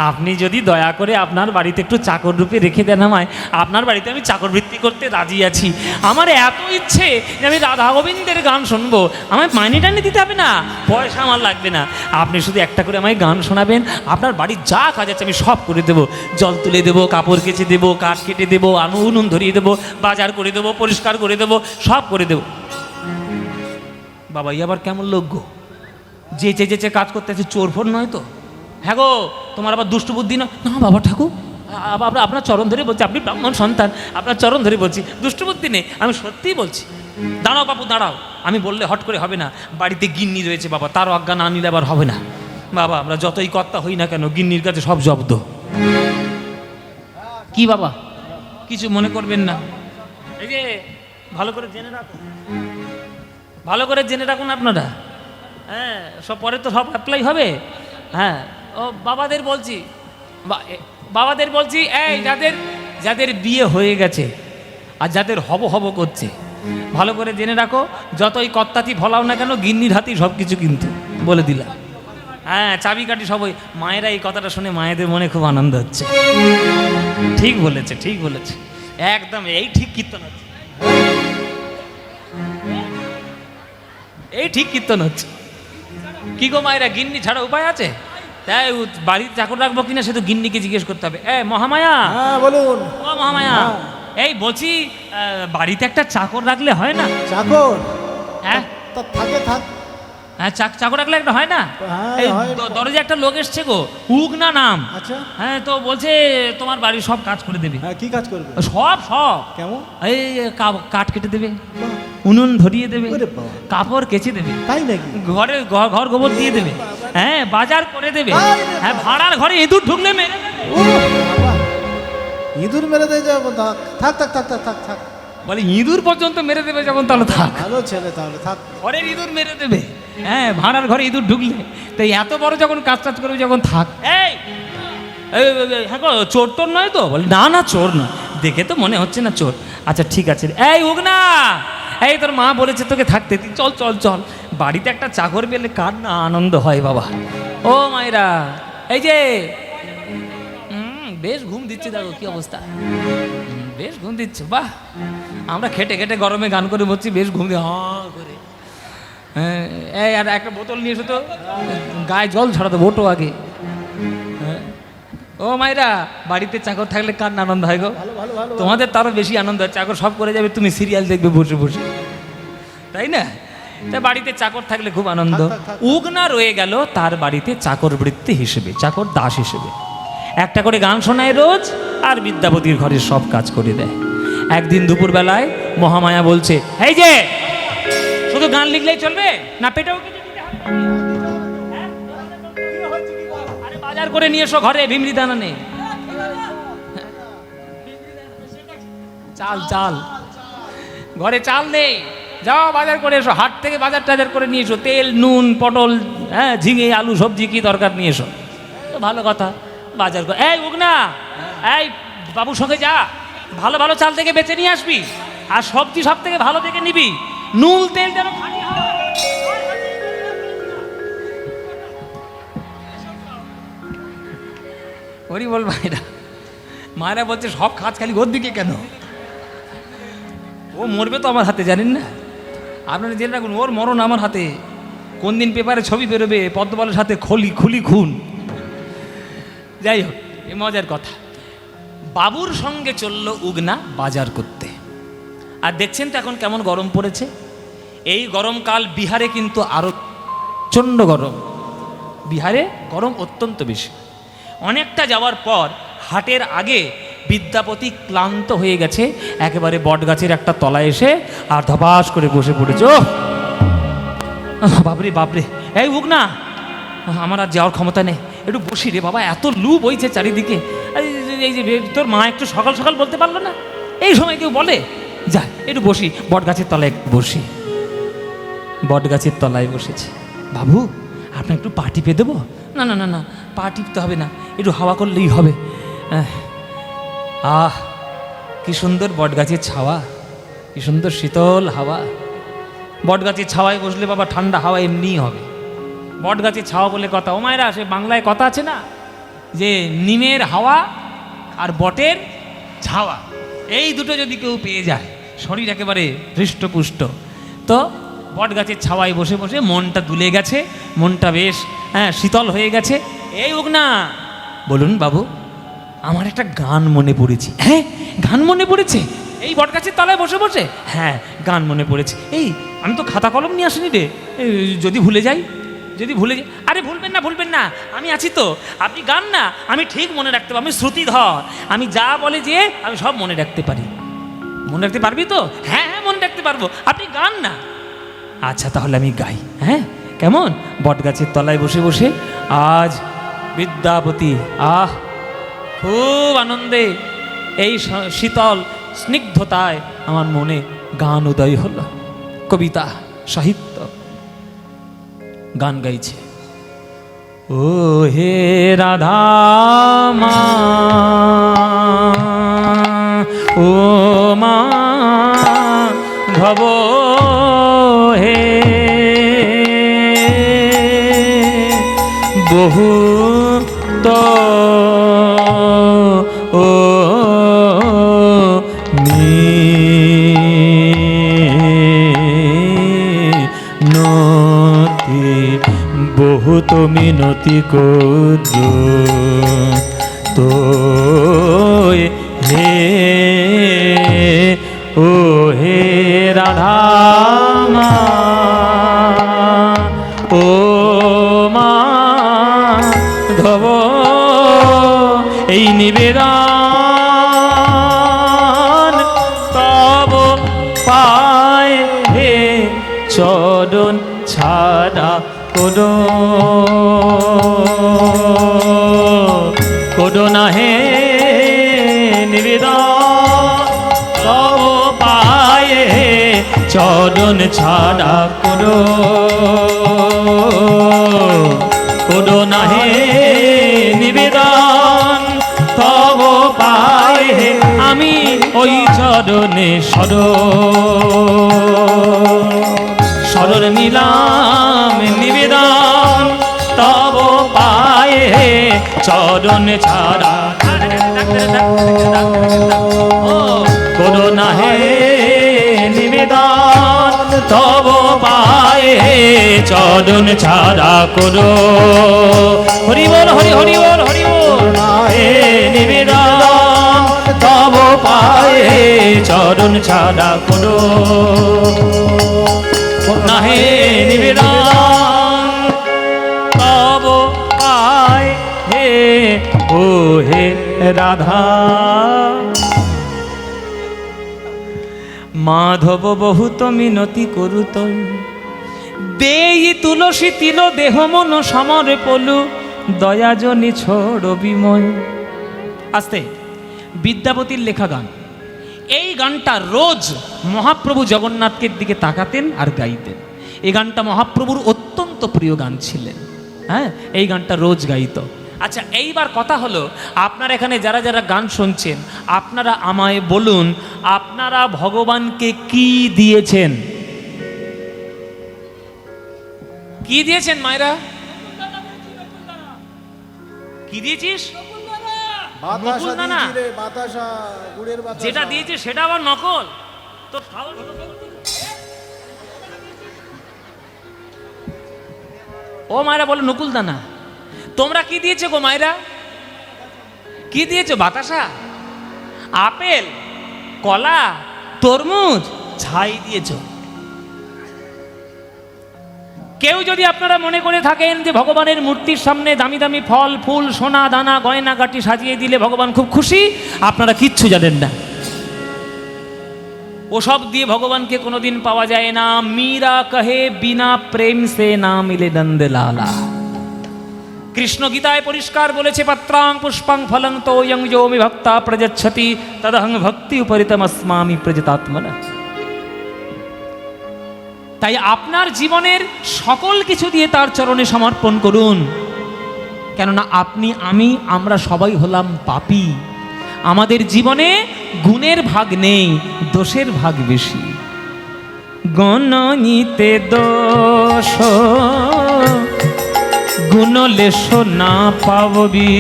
আপনি যদি দয়া করে আপনার বাড়িতে একটু চাকর রূপে রেখে দেন আমায়, আপনার বাড়িতে আমি চাকরবৃত্তি করতে রাজি আছি। আমার এত ইচ্ছে যে আমি রাধা গোবিন্দের গান শুনবো, আমায় মাইনে টাইনে দিতে হবে না, পয়সা আমার লাগবে না, আপনি শুধু একটা করে আমায় গান শোনাবেন, আপনার বাড়ির যা কাজ আছে আমি সব করে দেবো। জল তুলে দেবো, কাপড় কেচে দেবো, কাঠ কেটে দেবো, উনুন ধরিয়ে দেবো, বাজার করে দেবো, পরিষ্কার করে দেবো, সব করে দেবো। বাবা ই আবার কেমন লোক গো, যেচে যেচে কাজ করতে আছে, চোর ফোর নয় তো? হ্যাঁ গো, তোমার আবার দুষ্টু বুদ্ধি না? না বাবা ঠাকুর, আপনার চরণ ধরে বলছি, আপনি ব্রাহ্মণ সন্তান, আপনার চরণ ধরে বলছি, দুষ্টু বুদ্ধি নেই, আমি সত্যিই বলছি। দাঁড়াও বাবু দাঁড়াও, আমি বললে হট করে হবে না, বাড়িতে গিন্নি রয়েছে বাবা, তার অজ্ঞা না নিলে আবার হবে না বাবা। আমরা যতই কর্তা হই না কেন, গিন্নির কাছে সব জব্দ। কি বাবা, কিছু মনে করবেন না, এই যে ভালো করে জেনে রাখুন, ভালো করে জেনে রাখুন আপনারা। হ্যাঁ, সব পরে তো সব অ্যাপ্লাই হবে। হ্যাঁ, ও বাবাদের বলছি, বাবাদের বলছি, এই যাদের বিয়ে হয়ে গেছে আর যাদের হব করছে, ভালো করে জেনে রাখো, যতই কর্তাতি ফলাও না কেন, গিন্নির হাতেই সব কিছু কিন্তু, বলে দিলাম। হ্যাঁ, চাবিকাঠি সবই। মায়েরা এই কথাটা শুনে মায়েদের মনে খুব আনন্দ হচ্ছে। ঠিক বলেছে, ঠিক বলেছে, একদম এই ঠিক কীর্তন হচ্ছে, এই ঠিক কীর্তন হচ্ছে। কি গো মায়েরা, গিন্নি ছাড়া উপায় আছে? তাই বাড়িতে চাকর রাখবো কিনা সে তো গিন্নিকে জিজ্ঞেস করতে হবে। মহামায়া, হ্যাঁ বলুন। ও মহামায়া, এই বলছি বাড়িতে একটা চাকর রাখলে হয় না? চাকর? হ্যাঁ থাকে, থাক। হ্যাঁ, চাকর রাখলে একটা হয় না? এই দরজা একটা লোক এসছে গো, উগ না নাম। আচ্ছা। হ্যাঁ, তো বলছে তোমার বাড়ির সব কাজ করে দেবে। হ্যাঁ, কি কাজ করবে? সব। কেমন? এই কাঠ কেটে দেবে, উনুন ধরিয়ে দেবে, ওরে বাবা। কাপড় কেচে দেবে, তাই নাকি? ঘর গোবর দিয়ে দেবে, হ্যাঁ বাজার করে দেবে, হ্যাঁ ভাড়ার ঘরে ইঁদুর ঢুকলে মেরে দেবে। ও বাবা, ইঁদুর মেরে দিয়ে যাবো? থাক। বলে ইঁদুর পর্যন্ত মেরে দেবে যখন, তাহলে থাক। ভালো ছেলে, তাহলে থাক। ঘরের ইঁদুর মেরে দেবে, হ্যাঁ ভাড়ার ঘরে ইঁদুর ঢুকলে, তো এত বড় যখন কাজ করবে যখন, থাক। এই হ্যাঁ গো, চোর তোর নয় তো? বলে না চোর না, দেখে তো মনে হচ্ছে না চোর। আচ্ছা ঠিক আছে, এই উগ না, এই তোর মা বলেছে তোকে থাকতে, চল। বাড়িতে একটা চাকর পেলে কার না আনন্দ হয় বাবা। ও মায়েরা, এই যে বেশ ঘুম দিচ্ছে, দেখো কি অবস্থা, বেশ ঘুম দিচ্ছে। বাহ, আমরা খেটে গরমে গান করে বলছি, বেশ ঘুম দিয়ে করে। হ্যাঁ, এই আর একটা বোতল নিয়ে এসো তো, গায়ে জল ছড়াতো বোটো আগে। ও মায়েরা, বাড়িতে চাকর থাকলে কার না আনন্দ হয় গো? ভালো। তোমাদের তারও বেশি আনন্দ হয়, চাকর সব করে যাবে, তুমি সিরিয়াল দেখবে বসে তাই না? তাই বাড়িতে চাকর থাকলে খুব আনন্দ। উগনা রয়ে গেল তার বাড়িতে চাকর বৃত্তি হিসেবে, চাকর দাস হিসেবে, একটা করে গান শোনায় রোজ, আর বিদ্যাপতির ঘরে সব কাজ করে দেয়। একদিন দুপুরবেলায় মহামায়া বলছে, এই যে শুধু গান লিখলেই চলবে না, পেটেও কিছু দিতে হবে? আরে বাজার করে নিয়ে এসো, ঘরে ভিমরি দানা নেই, চাল ঘরে চাল নেই, যাও বাজার করে এসো, হাট থেকে বাজার টাজার করে নিয়ে এসো, তেল নুন পটল, হ্যাঁ ঝিঙে আলু সবজি কি দরকার নিয়ে এসো। তো ভালো কথা, বাজার করে। এই উগনা, এই বাবুর সঙ্গে যা, ভালো চাল থেকে বেছে নিয়ে আসবি, আর সবজি সব থেকে ভালো দেখে নিবি, নুন তেল যেন খালি হয়। হরি বল ভাইরা, মায়েরা বলছে সব কাজ খালি ওর দিকে কেন? ও মরবে তো আমার হাতে, জানেন না? আপনারা জেনে রাখুন, ওর মরণ আমার হাতে। কোন দিন পেপারে ছবি বেরোবে পদ্মপালের সাথে খুলি খুন। যাই হোক, এ মজার কথা। বাবুর সঙ্গে চলল উগনা বাজার করতে। আর দেখছেন তো এখন কেমন গরম পড়েছে। এই গরমকাল বিহারে কিন্তু আরো প্রচণ্ড গরম। বিহারে গরম অত্যন্ত বেশি। অনেকটা যাওয়ার পর হাটের আগে বিদ্যাপতি ক্লান্ত হয়ে গেছে, একেবারে বটগাছের একটা তলায় এসে আর ধপাস করে বসে পড়েছে। ও বাবরে বাবরে, এই উগনা, আমার আর যাওয়ার ক্ষমতা নেই, একটু বসি রে বাবা, এত লু বইছে চারিদিকে। এই যে তোর মা একটু সকাল সকাল বলতে পারলো না? এই সময় কেউ বলে? যা একটু বসি, বটগাছের তলায় একটু বসি। বটগাছের তলায় বসেছে। বাবু, আপনি একটু পা টিপে দেবো? না না না না, পা টিপতে হবে না, একটু হাওয়া করলেই হবে। আহ, কি সুন্দর বটগাছের ছাওয়া, কি সুন্দর শীতল হাওয়া। বটগাছের ছাওয়ায় বসলে বাবা ঠান্ডা হাওয়া এমনিই হবে। বটগাছের ছাওয়া বলে কথা। ও মায়েরা, সে বাংলায় কথা আছে না যে নিমের হাওয়া আর বটের ছাওয়া, এই দুটো যদি কেউ পেয়ে যায় শরীর একেবারে হৃষ্টপুষ্ট। তো বটগাছের ছাওয়ায় বসে বসে মনটা দুলে গেছে, মনটা বেশ শীতল হয়ে গেছে। এই উগনা, বলুন বাবু, আমার একটা গান মনে পড়েছে। হ্যাঁ, গান মনে পড়েছে? এই বটগাছের তলায় বসে বসে? হ্যাঁ, গান মনে পড়েছে। এই আমি তো খাতা কলম নিয়ে আসিনি রে, যদি ভুলে যাই, যদি ভুলে যাই। আরে ভুলবেন না, ভুলবেন না, আমি আছি তো। আপনি গান না, আমি ঠিক মনে রাখতে পারি, আমি শ্রুতিধর, আমি যা বলে যে আমি সব মনে রাখতে পারি। মনে রাখতে পারবি তো? হ্যাঁ হ্যাঁ, মনে রাখতে পারবো, আপনি গান না। আচ্ছা তাহলে আমি গাই। হ্যাঁ, কেমন? বটগাছের তলায় বসে বসে আজ বিদ্যাপতি, খুব আনন্দে, এই শীতল স্নিগ্ধতায় আমার মনে গান উদয় হলো। কবিতা, সাহিত্য, গান গাইছে। ও হে রাধা মা, ও মা ভব হে, বহু তো ও মিনতি, বহুত মিনতি করো তো হে, ও হে রাধা মা, ও মা ধব, এই নিবেদন তব পায় হে, চরণ ছাড়া কোডো কোডো না হে, নিবেদন তব পায় হে, চরণ ছাড়া কোডো কোডো না হে, নিবেদন তব পায় হে, আমি ওই চরণে সরল নিলাম নিবেদন তব পায় হে, চরণ ছাড়া কোডো না হে, নিবেদন তব পায় হে, চরণ ছাড়া কোডো। হরি বল, হরি হরি বল, হরি বল না হে, নিবেদন তব পায় হে, চরণ ছাড়া কোডো না হে, নিবেদন তব পায় হে, ও হে রাধা। মাধব বহুত মিনতি করুত, দেই তুলসী তিল দেহ মন সমরে পলু, দয়া জনি ছোড় বিময়। আস্তে, বিদ্যাপতির লেখা গান। এই গানটা রোজ মহাপ্রভু জগন্নাথের দিকে তাকাতেন আর গাইতেন। এই গানটা মহাপ্রভুর অত্যন্ত প্রিয় গান ছিলেন। হ্যাঁ, এই গানটা রোজ গাইত। আচ্ছা, এইবার কথা হলো, আপনারা এখানে যারা যারা গান শুনছেন, আপনারা আমায় বলুন, আপনারা ভগবানকে কি দিয়েছেন? কি দিয়েছেন মায়েরা? কি দিয়েছিস? বাতাসা নকুল দানা দিয়েছি রে, বাতাসা, গুড়ের বাতাসা। যেটা দিয়েছে সেটা আবার নকল। তো সাহস হলো তো? ও মায়েরা বলে নকুল দানা। তোমরা কি দিয়েছো গো মায়েরা? কি দিয়েছো? বাতাসা, আপেল, কলা, তরমুজ, ছাই দিয়েছো। কেউ যদি আপনারা মনে করে থাকেন যে ভগবানের মূর্তির সামনে দামি দামি ফল ফুল সোনা দানা গয়নাগাটি সাজিয়ে দিলে ভগবান খুব খুশি, আপনারা কিচ্ছু জানেন না। ওসব দিয়ে ভগবানকে কোনোদিন পাওয়া যায় না। মীরা কহে বিনা প্রেম সে না মিলে নন্দলালা। কৃষ্ণ গীতায় পরিষ্কার বলেছে, পত্রাং পুষ্পাং ফলং তোয়ং যো মে ভক্তা প্রযচ্ছতি তদহং ভক্তি উপরিতমস্মামি প্রজতাত্মনা। তাই আপনার জীবনের সকল কিছু দিয়ে তার চরণে সমর্পণ করুন। কেননা আপনি আমরা সবাই হলাম পাপী। আমাদের জীবনে গুণের ভাগ নেই, দোষের ভাগ বেশি। গণনিতে দোষ গুণলেশ না পাববি,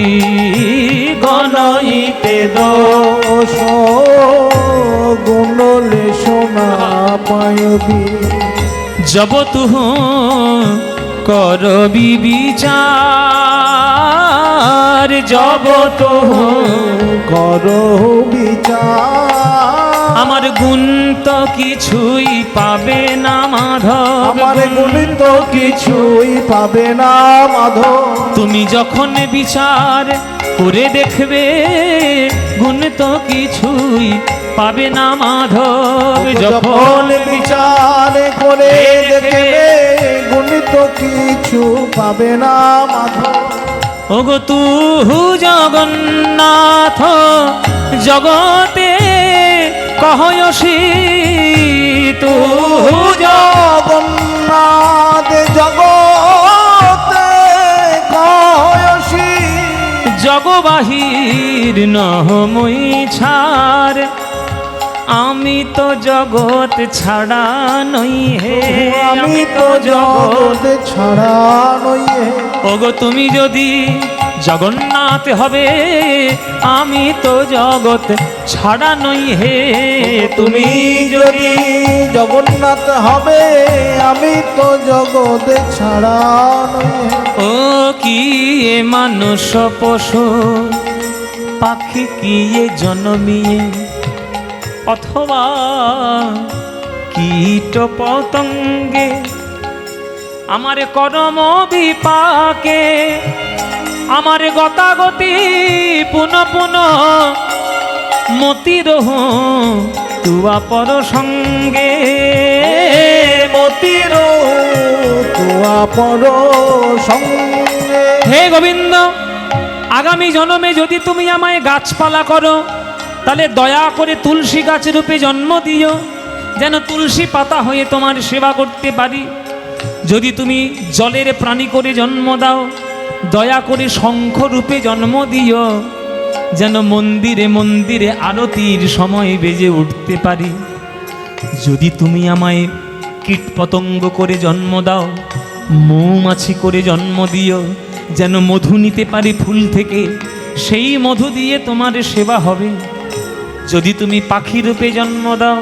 গণইতে দোষ গুণলেশ না পায়বি। जब तू करबी বিচার, जब तू করো বিচার। আমার গুণ তো কিছুই পাবে না মাধব, আমার গুণ তো কিছুই পাবে না মাধব। তুমি যখন বিচার করে দেখবে গুণ তো কিছুই পাবে না মাধব। যখন বিচার করে দেখবে গুণ তো কিছু পাবে না মাধব। ওগো তু জগন্নাথ জগতে কহয়সি, তু জগন্নাথ জগতে কয়সি। জগবাহির নহমই ছাড়, আমি তো জগৎ ছাড়া নই হে, আমি তো জগৎ ছাড়া নই হে। ওগো তুমি যদি জগন্নাথ হবে, আমি তো জগৎ ছাড়া নই হে। তুমি যদি জগন্নাথ হবে, আমি তো জগৎ ছাড়া নই হে। ও কি এ মানুষ পশু পাখি কি এ জন্মিয়ে, অথবা কীট পতঙ্গে আমার কর্ম বিপাকে, আমার গতাগতি পুন পুন মতির তুয়া পর সঙ্গে, মতির তুয়া পর সঙ্গে। হে গোবিন্দ, আগামী জন্মে যদি তুমি আমায় গাছপালা করো, তাহলে দয়া করে তুলসী গাছ রূপে জন্ম দিও, যেন তুলসী পাতা হয়ে তোমার সেবা করতে পারি। যদি তুমি জলের প্রাণী করে জন্ম দাও, দয়া করে শঙ্খ রূপে জন্ম দিও, যেন মন্দিরে মন্দিরে আরতির সময় বেজে উঠতে পারি। যদি তুমি আমায় কীট পতঙ্গ করে জন্ম দাও, মৌমাছি করে জন্ম দিও, যেন মধু নিতে পারি ফুল থেকে, সেই মধু দিয়ে তোমার সেবা হবে। যদি তুমি পাখি রূপে জন্ম দাও,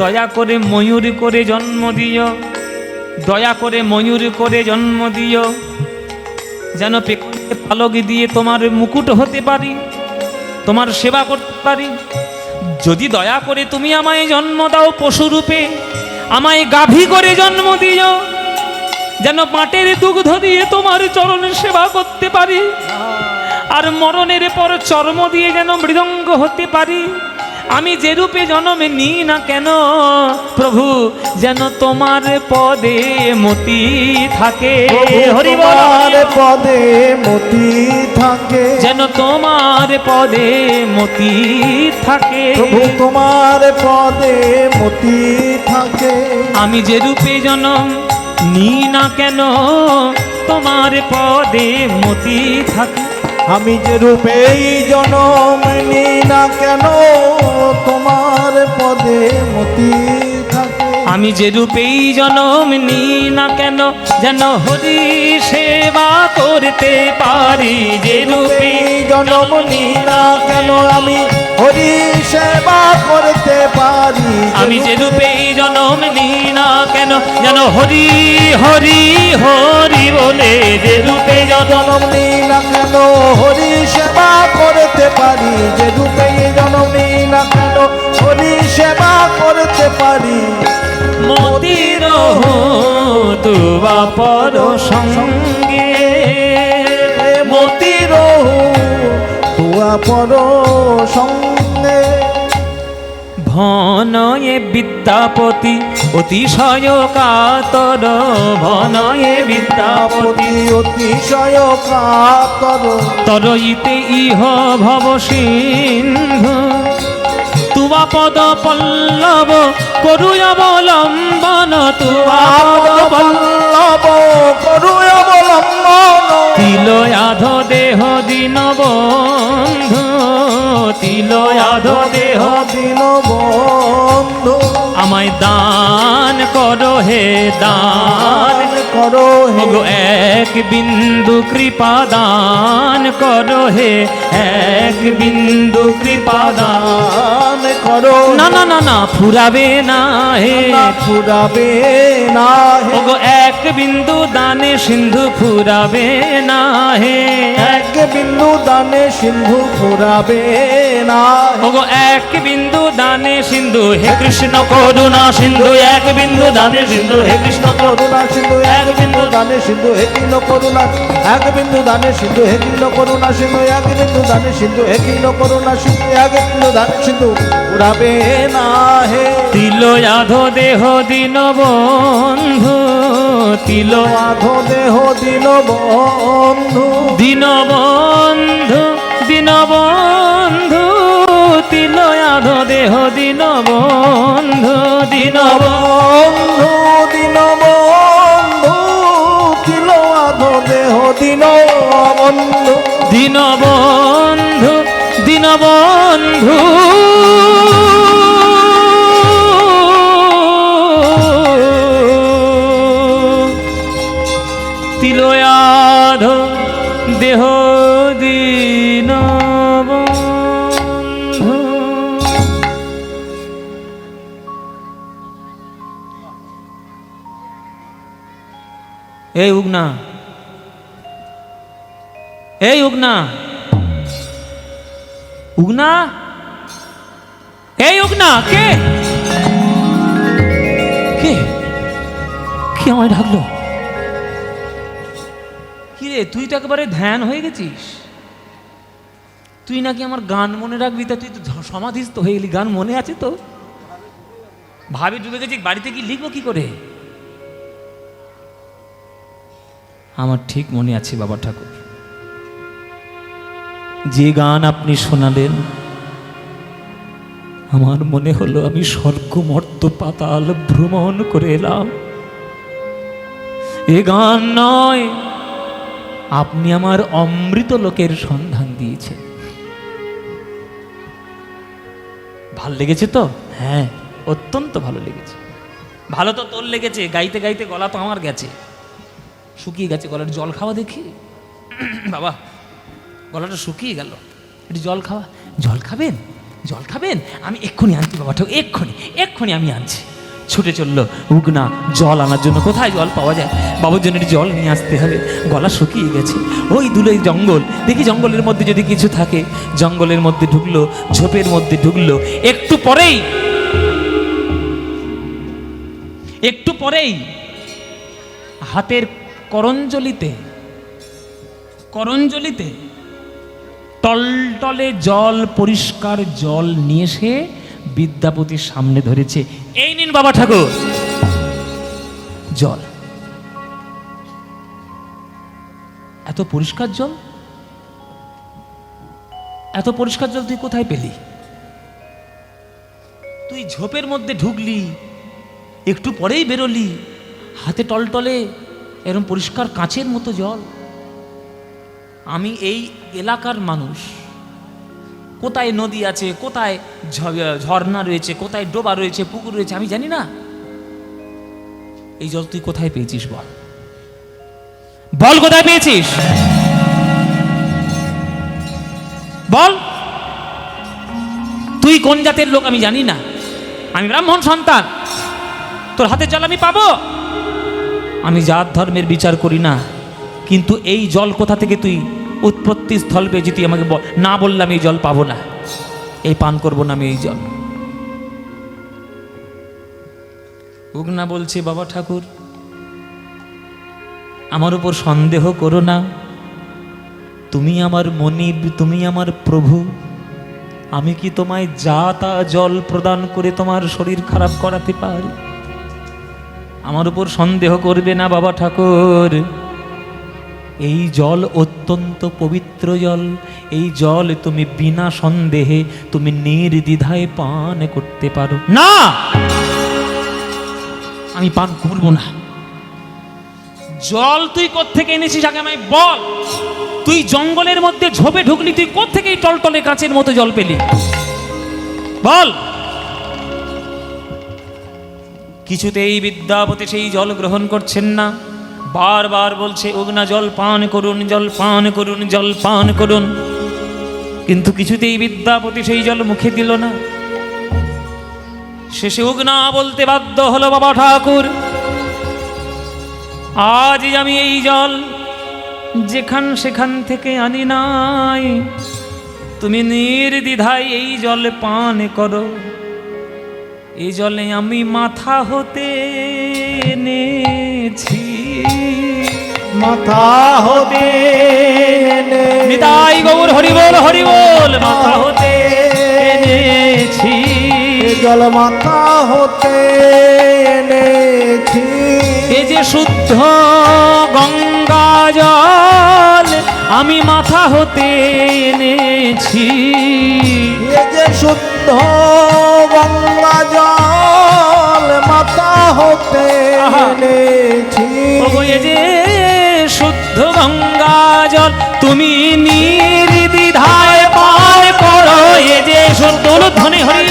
দয়া করে ময়ূর করে জন্ম দিও, দয়া করে ময়ূর করে জন্ম দিও, যেন পেখমে পালক দিয়ে তোমার মুকুট হতে পারি, তোমার সেবা করতে পারি। যদি দয়া করে তুমি আমায় জন্ম দাও পশুরূপে, আমায় গাভী করে জন্ম দিও, যেন পাটের দুগ্ধ দিয়ে তোমার চরণের সেবা করতে পারি। আর মরণের পর চর্ম দিয়ে যেন মৃদঙ্গ হতে পারি। আমি যে রূপে জন্মে নিই না কেন প্রভু, যেন তোমার পদে মতি থাকে। হরি বল, তোমার পদে মতি থাকে। যেন তোমার পদে মতি থাকে। প্রভু তোমার পদে মতি থাকে। আমি যে রূপে জন্ম নিই না কেন, তোমার পদে মতি থাকে। আমি যে রূপেই জনম নিই না কেন, তোমার পদে মতি থাকে। আমি যে রূপেই জন্ম নিই না কেন, যেন হরি সে সেবা করতে পারি যে রূপে জনম নিই না কেন আমি হরি সেবা করতে পারি আমি যে রূপে জনম নিই না কেন যেন হরি হরি হরি বলে যে রূপে জনম নিই না কেন হরি সেবা করতে পারি যে রূপে জনম নিই না কেন হরি সেবা করতে পারি মতির তুবা পর সঙ্গে মতির হুয়া পর সঙ্গে ভনয়ে বিদ্যাপতি অতিশয় কাতর ভনয়ে বিদ্যাপতি অতিশয় কাতর তরইতে ইহ ভব সিন্ধু তুবা পদ পল্লব করু অবলম্বন তুবা পদ পল্লব করু অবলম্বন তিলয়াধ দেহ দীন বন্ধু তিলয়াধ দেহ দিন বন্ধু আমায় দান করো হে দান করো হে ওগো এক বিন্দু কৃপা দান করো হে এক বিন্দু কৃপা দান দান করো না না না না ফুরাবে না হে না ফুরাবে না হে ওগো এক বিন্দু দানে সিন্ধু ফুরাবে না হে এক বিন্দু দানে সিন্ধু ফুরাবে না হে ওগো এক বিন্দু দানে সিন্ধু হে কৃষ্ণ করুণা সিন্ধু এক বিন্দু দানে সিন্ধু হে কৃষ্ণ করুণা সিন্ধু এক বিন্দু দানে সিন্ধু হে কৃষ্ণ করুণা এক বিন্দু দানে সিন্ধু হে কৃষ্ণ করুণা সিন্ধু এক বিন্দু দানে সিন্ধু হে কৃষ্ণ করুণা সিন্ধু এক বিন্দু দানে সিন্ধু ফুরাবে না হে তিলয়াধ দেহ দীন বন্ধু তিল আধো দেহ দিন বন্ধু দীন বন্ধু দীন বন্ধু তিলয়াধ দেহ দীন বন্ধু দীন বন্ধু দিন বন্ধু তিল আধো দেহ দিন বন্ধু দীন বন্ধু দীন বন্ধু তিলয়াধ দেহ দীন বন্ধু এই উগনা এই উগনা উগনা এই উগনা কে কে কে আমায় ডাকলো কিরে তুই তো একেবারে ধ্যান হয়ে গেছিস তুই নাকি আমার গান মনে রাখবি তা তুই তো সমাধিস্থ হয়ে গেলি গান মনে আছে তো ভাবি ডুবে গেছি বাড়িতে কি লিখবো কি করে আমার ঠিক মনে আছে বাবা ঠাকুর যে গান আপনি শোনালেন আমার মনে হলো আমি স্বর্গ মর্ত পাতাল ভ্রমণ করে এলাম এ গান নয় আপনি আমার অমৃত লোকের সন্ধান দিয়েছেন ভাল লেগেছে তো হ্যাঁ অত্যন্ত ভালো লেগেছে ভালো তো তোর লেগেছে গাইতে গাইতে গলা তো আমার গেছে শুকিয়ে গেছে গলার জল খাওয়া দেখি বাবা গলাটা শুকিয়ে গেল একটু জল খাওয়া জল খাবেন জল খাবেন আমি এক্ষুনি আনছি বাবা ঠাকুর এক্ষুনি এক্ষুনি আমি আনছি ছুটে চললো উগনা জল আনার জন্য কোথায় জল পাওয়া যায় বাবুর জন্য একটু জল নিয়ে আসতে হবে গলা শুকিয়ে গেছে ওই দূরে জঙ্গল দেখি জঙ্গলের মধ্যে যদি কিছু থাকে জঙ্গলের মধ্যে ঢুকলো ঝোপের মধ্যে ঢুকলো একটু পরেই হাতের করঞ্জলিতে টলটলে জল পরিষ্কার জল নিয়ে এসে বিদ্যাপতির সামনে ধরেছে এই নিন বাবা ঠাকুর জল এত পরিষ্কার জল এত পরিষ্কার জল তুই কোথায় পেলি তুই ঝোপের মধ্যে ঢুকলি একটু পরেই বেরোলি হাতে টলটলে এরকম পরিষ্কার কাঁচের মতো জল আমি এই এলাকার মানুষ কোথায় নদী আছে কোথায় ঝর্ণা রয়েছে কোথায় ডোবা রয়েছে পুকুর রয়েছে আমি জানি না এই জল তুই কোথায় পেয়েছিস বল বল কোথায় পেয়েছিস? বল, তুই কোন জাতের লোক আমি জানি না, আমি ব্রাহ্মণ সন্তান, তোর হাতে জল আমি পাবো? আমি জাত ধর্মের বিচার করি না, কিন্তু এই জল কোথা থেকে তুই উৎপত্তি স্থল পেয়েছি তুই আমাকে না বললাম এই জল পাবো না, এই পান করবো না আমি এই জল। উগনা বলছে, বাবা ঠাকুর আমার উপর সন্দেহ করো না, তুমি আমার মনিব, তুমি আমার প্রভু, আমি কি তোমায় যা তা জল প্রদান করে তোমার শরীর খারাপ করাতে পারি? আমার উপর সন্দেহ করবে না বাবা ঠাকুর, এই জল অত্যন্ত পবিত্র জল, এই জল তুমি বিনা সন্দেহে তুমি নির্দ্বিধায় পান করতে পারো। না, আমি পান করবো না। জল তুই কোত্থেকে এনেছিস আগে আমায় বল? তুই জঙ্গলের মধ্যে ঝোপে ঢুকলি, তুই কোত্থেকে এই টলটলে কাঁচের মতো জল পেলি বল? কিছুতেই বিদ্যাপতি সেই জল গ্রহণ করছেন না, বারবার বলছে উগনা জল পান করুন, জল পান করুন, জল পান করুন, কিন্তু কিছুতেই বিদ্যাপতি সেই জল মুখে দিল না। শেষে উগনা বলতে বাধ্য হলো, বাবা ঠাকুর আজ আমি এই জল যেখান সেখান থেকে আনি নাই, তুমি নির্দ্বিধায় এই জল পান করো। এই জলে আমি মাথা হতে এনেছি, মাথা হতে নিতাই গৌর হরি বল, হরি বল। মাথা হতে এনেছি জল, মাথা হতে এনেছি, এ যে শুদ্ধ গঙ্গা জল আমি মাথা হতে এনেছি, এ যে শুদ্ধ গঙ্গা জল মাথা হতে এনেছি, এ যে শুদ্ধ গঙ্গা জল তুমি নির্দ্বিধায় পান করো। এ যে শুদ্ধ ধ্বনি হরি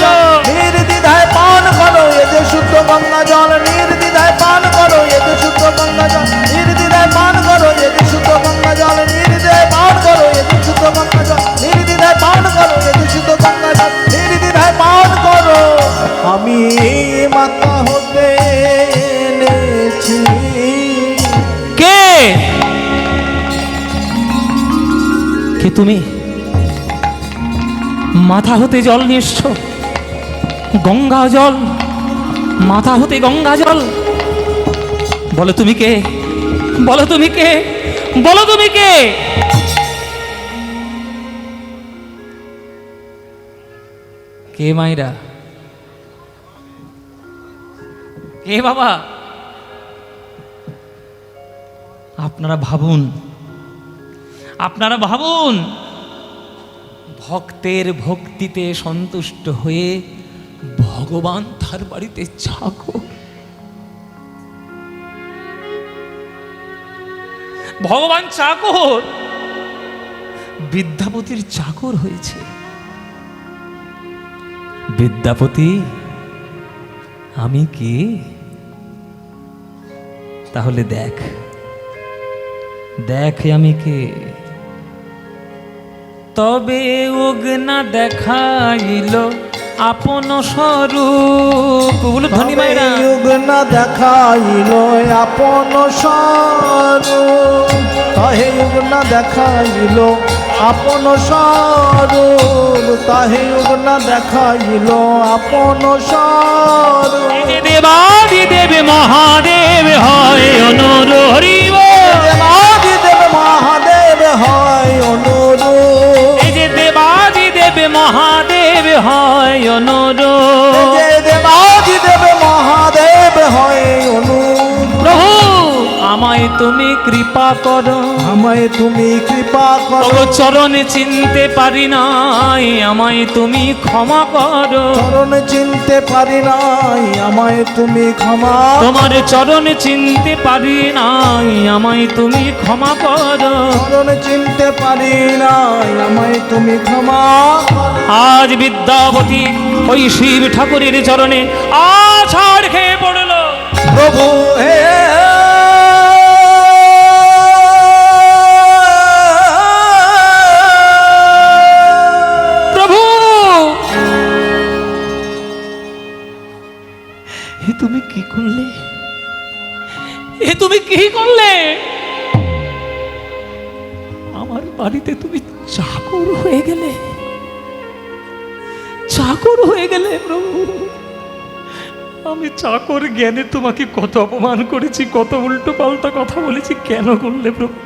নির্দ্বিধায় পান করো, এ যে শুদ্ধ গঙ্গা জল নির্দ্বিধায় পান করো, এ যে শুদ্ধ গঙ্গা জল নির্দ্বিধায় পান করো, এ যে শুদ্ধ গঙ্গা জল নির্দ্বিধায় পান করো, এ যে শুদ্ধ গঙ্গা জল নির্দ্বিধায় পান করো, এ যে শুদ্ধ গঙ্গা জল নির্দ্বিধায় পান করো। আমি মাথা হতে এনেছি। কে কে তুমি? মাথা হতে জল নিয়ে এসছো, গঙ্গা জল, মাথা হতে গঙ্গা জল। বলো তুমি কে? বলো তুমি কে? বলো তুমি কে? কে মাইরা? কে বাবা? আপনারা ভাবুন, আপনারা ভাবুন, ভক্তের ভক্তিতে সন্তুষ্ট হয়ে ভগবান তার বাড়িতে চাকর, ভগবান চাকর, বিদ্যাপতির চাকর হয়েছে। বিদ্যাপতি আমি কে? তাহলে দেখ, দেখ আমি কে। তবে উগনা দেখাইল আপন স্বরূপ। ধ্বনি মায়েরা, উগনা দেখাইল আপন স্বরূপ, তাহে উগনা দেখাইল আপন স্বরূপ, তাহে উগনা দেখাইল আপন স্বরূপ। দেবাদি দেব মহাদেব হয় অনুর হরি বল। দেবাদি দেব মহাদেব হয় অনুর, এই যে দেবাদি দেব মহাদেব হয় অনুর, দেবাদি দেব মহাদেব হয় অনুর। প্রভু আমায় তুমি কৃপা করো, আমায় তুমি কৃপা করো, চরণে চিনতে পারি নাই, আমায় তুমি ক্ষমা করো। চরণ চিনতে পারি নাই, আমায় তুমি ক্ষমা, তোমার চরণে চিনতে পারি নাই, আমায় তুমি ক্ষমা করো। চরণ চিনতে পারি নাই, আমায় তুমি ক্ষমা। আজ বিদ্যাপতি ওই শিব ঠাকুরের চরণে আছাড় খেয়ে পড়ল। প্রভু হে এ তুমি কি করলে? এ তুমি কি করলে? আমার বাড়িতে তুমি চাকর হয়ে গেলে, চাকর হয়ে গেলে প্রভু। আমি চাকর জ্ঞানে তোমাকে কত অপমান করেছি, কত উল্টো পাল্টা কথা বলেছি, কেন করলে প্রভু?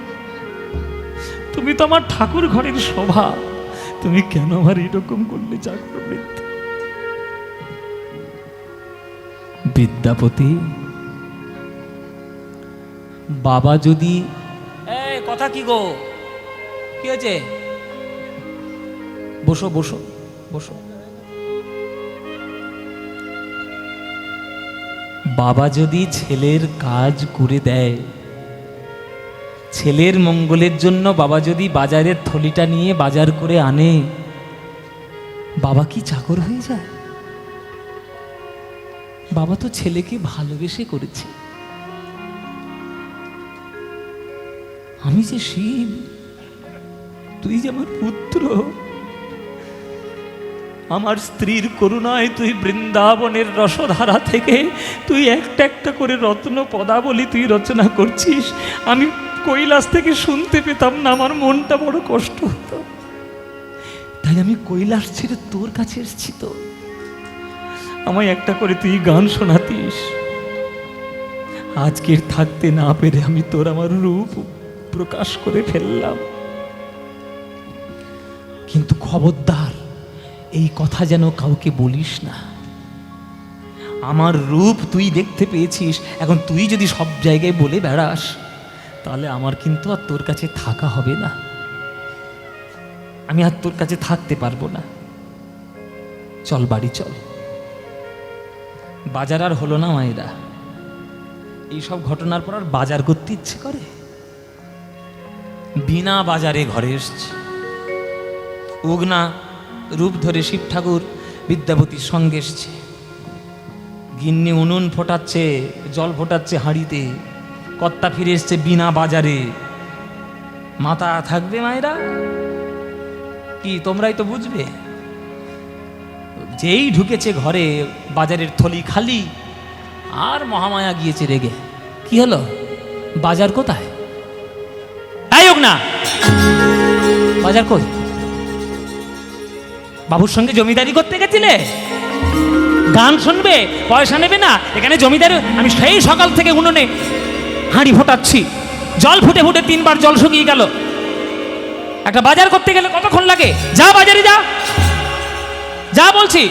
তুমি তো আমার ঠাকুর ঘরের শোভা, তুমি কেন আমার এরকম করলে চাকরবৃত্তি? বিদ্যাপতি, বাবা যদি কথা কি গো, কি হয়েছে? বসো বসো বসো। বাবা যদি ছেলের কাজ করে দেয়, ছেলের মঙ্গলের জন্য বাবা যদি বাজারের থলিটা নিয়ে বাজার করে আনে, বাবা কি চাকর হয়ে যায়? বাবা তো ছেলেকে ভালোবেসে করেছে। আমি যে শিব, তুই যে আমার পুত্র, আমার স্ত্রীর করুণায় তুই বৃন্দাবনের রসধারা থেকে তুই একটা একটা করে রত্ন পদাবলী তুই রচনা করছিস। আমি কৈলাস থেকে শুনতে পেতাম না, আমার মনটা বড় কষ্ট হতো, তাই আমি কৈলাস ছেড়ে তোর কাছে এসেছি। তো আমায় একটা করে তুই গান শোনাতিস। আজকের থাকতে না পেরে আমি তোর আমার রূপ প্রকাশ করে ফেললাম, কিন্তু খবরদার এই কথা যেন কাউকে বলিস না। আমার রূপ তুই দেখতে পেয়েছিস, এখন তুই যদি সব জায়গায় বলে বেড়াস, তাহলে আমার কিন্তু আর তোর কাছে থাকা হবে না, আমি আর তোর কাছে থাকতে পারবো না। চল বাড়ি চল। বাজার আর হলো না মায়েরা, এইসব ঘটনার পর আর বাজার করতে ইচ্ছে করে? বিনা বাজারে ঘরে এসছে। উগনা রূপ ধরে শিব ঠাকুর বিদ্যাপতির সঙ্গে এসছে। গিন্নি উনুন ফোটাচ্ছে, জল ফোটাচ্ছে হাঁড়িতে, কর্তা ফিরে এসছে বিনা বাজারে। মাথা থাকবে মায়েরা? কি তোমরাই তো বুঝবে। যেই ঢুকেছে ঘরে, বাজারের থলি খালি, আর মহামায়া গিয়েছে রেগে। কি হলো? বাজার কোথায়? তাই হোক না, বাজার কই? বাবুর সঙ্গে জমিদারি করতে গেছিলে? গান শুনবে, পয়সা নেবে না? এখানে জমিদারি। আমি সেই সকাল থেকে উনুনে হাঁড়ি ফোটাচ্ছি, জল ফুটে ফুটে 3 বার জল শুকিয়ে গেল। একটা বাজার করতে গেলে কতক্ষণ লাগে? যা বাজারে যা, যা বলছি।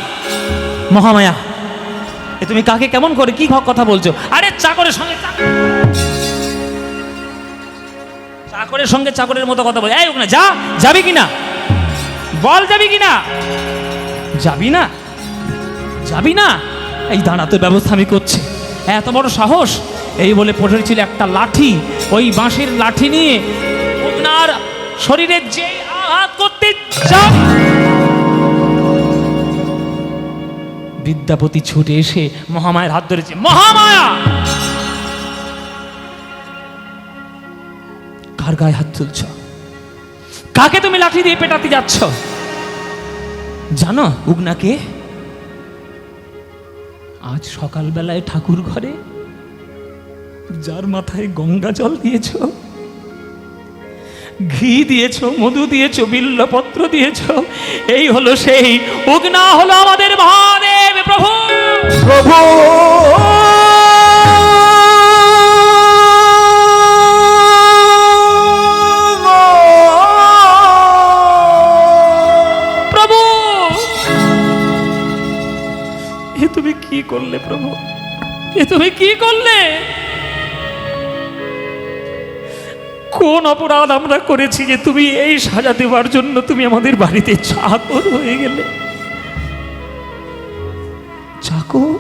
মহামায়া, এ তুমি কাকে কেমন করে কি কথা বলছো? আরে চাকরের সঙ্গে চাকরের সঙ্গে চাকরের মতো কথা বল। এই না, যা, যাবি কিনা বল, যাবি কিনা? যাবি না? যাবি না? এই দাঁড়া, তোর ব্যবস্থা আমি করছি। এত বড় সাহস! এই বলে পড়েছিল একটা লাঠি, ওই বাঁশের লাঠি নিয়ে ওনার শরীরে যে আঘাত করতে যাও, বিদ্যাপতি ছুটে এসে মহামায়ার হাত ধরেছে। মহামায়া, কার গায়ে হাত তুলছ? কাকে তুমি লাঠি দিয়ে পেটাতে যাচ্ছ? জানো উগনাকে? আজ সকালবেলায় ঠাকুর ঘরে যার মাথায় গঙ্গা জল দিয়েছ, ঘি দিয়েছ, মধু দিয়েছ, বিল্লপত্র দিয়েছ, এই হলো সেই উগনা, হলো আমাদের মহাদেব। প্রভু, প্রভু, প্রভু, এ তুমি কি করলে প্রভু? এ তুমি কি করলে? কোন অপরাধ আমরা করেছি যে তুমি এই সাজা দেওয়ার জন্য তুমি আমাদের বাড়িতে চাকর হয়ে গেলে? চাকর?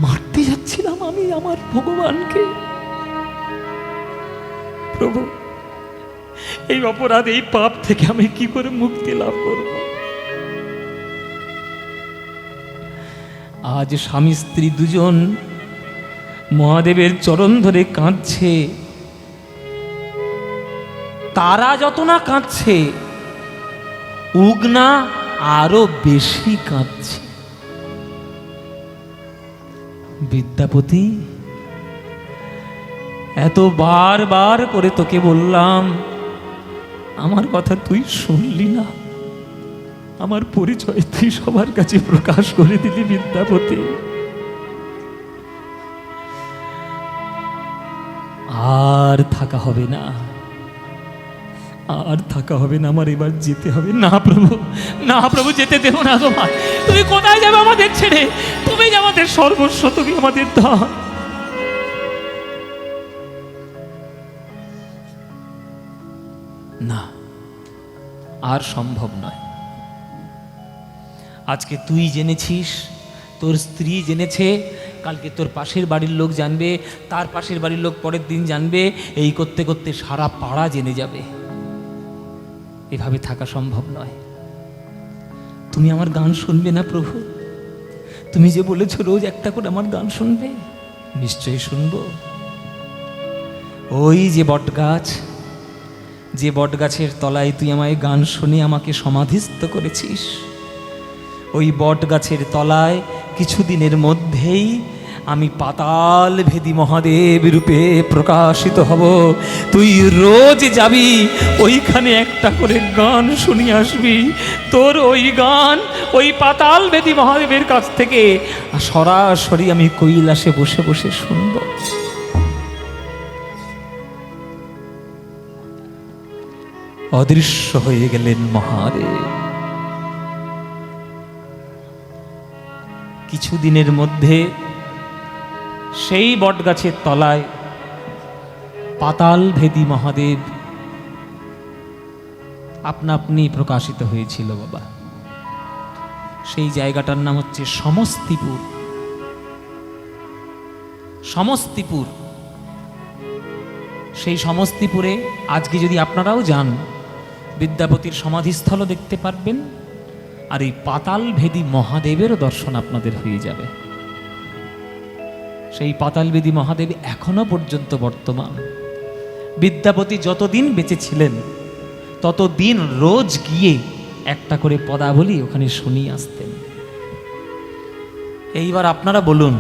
মারতে যাচ্ছিলাম আমি আমার ভগবানকে। প্রভু, এই অপরাধ, এই পাপ থেকে আমি কি করে মুক্তি লাভ করব? আজ স্বামী স্ত্রী দুজন মহাদেবের চরণ ধরে কাঁদছে। তারা যত না কাঁদছে, উগনা আরো বেশি কাঁদছে। বিদ্যাপতি, এত বারবার করে তোকে বললাম, আমার কথা তুই শুনলি না। আমার পরিচয় তুই সবার কাছে প্রকাশ করে দিলি বিদ্যাপতি। আর থাকা হবে না, আর থাকা হবে না, আমার এবার যেতে হবে। না প্রভু, না প্রভু, যেতে দেব না তোমার। তুমি কোথায় যাবে আমাদের ছেড়ে? তুমি যে আমাদের সর্বস্ব, তুমি আমাদের ধন। না, আর সম্ভব নয়। আজকে তুই জেনেছিস, তোর স্ত্রী জেনেছে, কালকে তোর পাশের বাড়ির লোক জানবে, তার পাশের বাড়ির লোক পরের দিন জানবে, এই করতে করতে সারা পাড়া জেনে যাবে। এভাবে থাকা সম্ভব নয়। তুমি আমার গান শুনবে না প্রভু? তুমি যে বলেছো রোজ একটা করে আমার গান শুনবে, নিশ্চয়ই শুনবো। ওই যে বটগাছ, যে বটগাছের তলায় তুই আমায় গান শুনে আমাকে সমাধিস্থ করেছিস, ওই বটগাছের তলায় কিছুদিনের মধ্যেই আমি পাতাল ভেদি মহাদেব রূপে প্রকাশিত হব। তুই রোজ যাবি, ওইখানে একটা করে গান শুনিয়ে আসবি। তোর ওই গান ওই পাতাল ভেদি মহাদেবের কাছ থেকে সরাসরি আমি কৈলাসে বসে বসে শুনব। অদৃশ্য হয়ে গেলেন মহাদেব। কিছুদিনের মধ্যে সেই বটগাছের তলায় পাতাল ভেদি মহাদেব আপনা আপনি প্রকাশিত হয়েছিল বাবা। সেই জায়গাটার নাম হচ্ছে সমস্তিপুর। সমস্তিপুর, সেই সমস্তিপুরে আজকে যদি আপনারাও যান, বিদ্যাপতির সমাধিস্থলও দেখতে পারবেন, আর এই পাতাল ভেদি মহাদেবেরও দর্শন আপনাদের হয়ে যাবে। সেই পাতালবেদী মহাদেব এখনো পর্যন্ত বর্তমান। বিদ্যাপতি যতদিন বেঁচে ছিলেন ততদিন রোজ গিয়ে একটা করে পদাবলী ওখানে শুনিয়ে আসতেন। এইবার আপনারা বলুন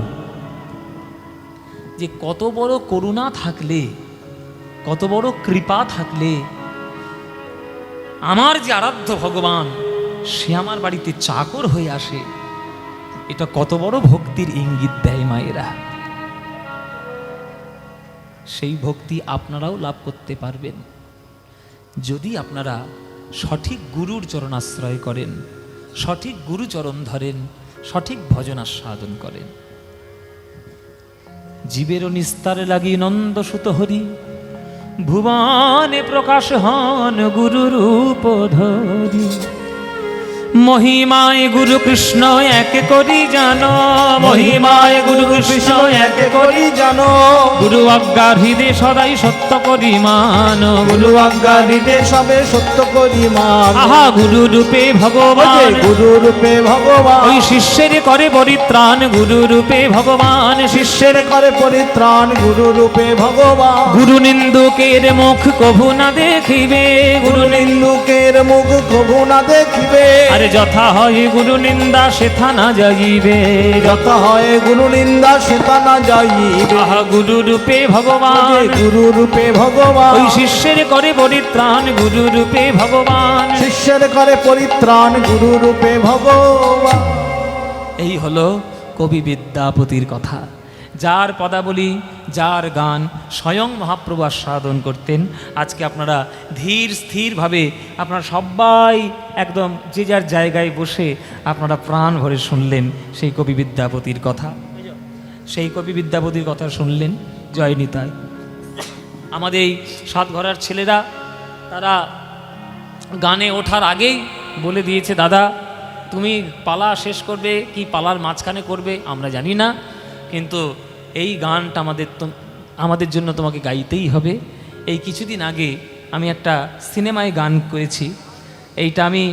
যে কত বড় করুণা থাকলে, কত বড় কৃপা থাকলে আমার যে আরাধ্য ভগবান সে আমার বাড়িতে চাকর হয়ে আসে। এটা কত বড় ভক্তির ইঙ্গিত দেয় মায়েরা। সেই ভক্তি আপনারাও লাভ করতে পারবেন যদি আপনারা সঠিক গুরুর চরণাশ্রয় করেন, সঠিক গুরুচরণ ধরেন, সঠিক ভজন আস্বাদন করেন। জীবের নিস্তারে লাগি নন্দ সুত হরি, ভুবনে প্রকাশ হন গুরু রূপ ধরি। মহিমায় গুরু কৃষ্ণ এক করি জানো, মহিমায় গুরু কৃষ্ণ এক করি জানো। গুরু আজ্ঞা হৃদয় সদাই সত্য করি মান, গুরু আজ্ঞা হৃদয় সবে সত্য করি মান। আহা গুরু রূপে ভগবান, গুরু রূপে ভগবান। ওই শিষ্যের করে পরিত্রাণ, গুরু রূপে ভগবান। শিষ্যের করে পরিত্রাণ, গুরু রূপে ভগবান। গুরু নিন্দুকের মুখ কভু না দেখিবে, গুরু নিন্দুকের মুখ কভু না দেখিবে। যথা হয় গুরু নিন্দা সেথা না যাইবে, যথা হয় গুরু নিন্দা সেথা না যাইবে। আহা গুরু রূপে ভগবান, গুরু রূপে ভগবান। ওই শিষ্যের করে পরিত্রাণ, গুরু রূপে ভগবান। শিষ্যের করে পরিত্রাণ, গুরু রূপে ভগবান। এই হলো কবি বিদ্যাপতির কথা, যার পদাবলী, যার গান স্বয়ং মহাপ্রভু আস্বাদন করতেন। আজকে আপনারা ধীর স্থিরভাবে আপনারা সবাই একদম যে যার জায়গায় বসে আপনারা প্রাণ ভরে শুনলেন সেই কবি বিদ্যাপতির কথা। সেই কবি বিদ্যাপতির কথা শুনলেন। জয় নিতাই। আমাদের এই সাতঘরার ছেলেরা তারা গানে ওঠার আগেই বলে দিয়েছে, দাদা তুমি পালা শেষ করবে কি পালার মাঝখানে করবে আমরা জানি না, কিন্তু এই গানটা আমাদের জন্য তোমাকে গাইতেই হবে। এই কিছুদিন আগে আমি একটা সিনেমায় গান করেছি। এইটা আমি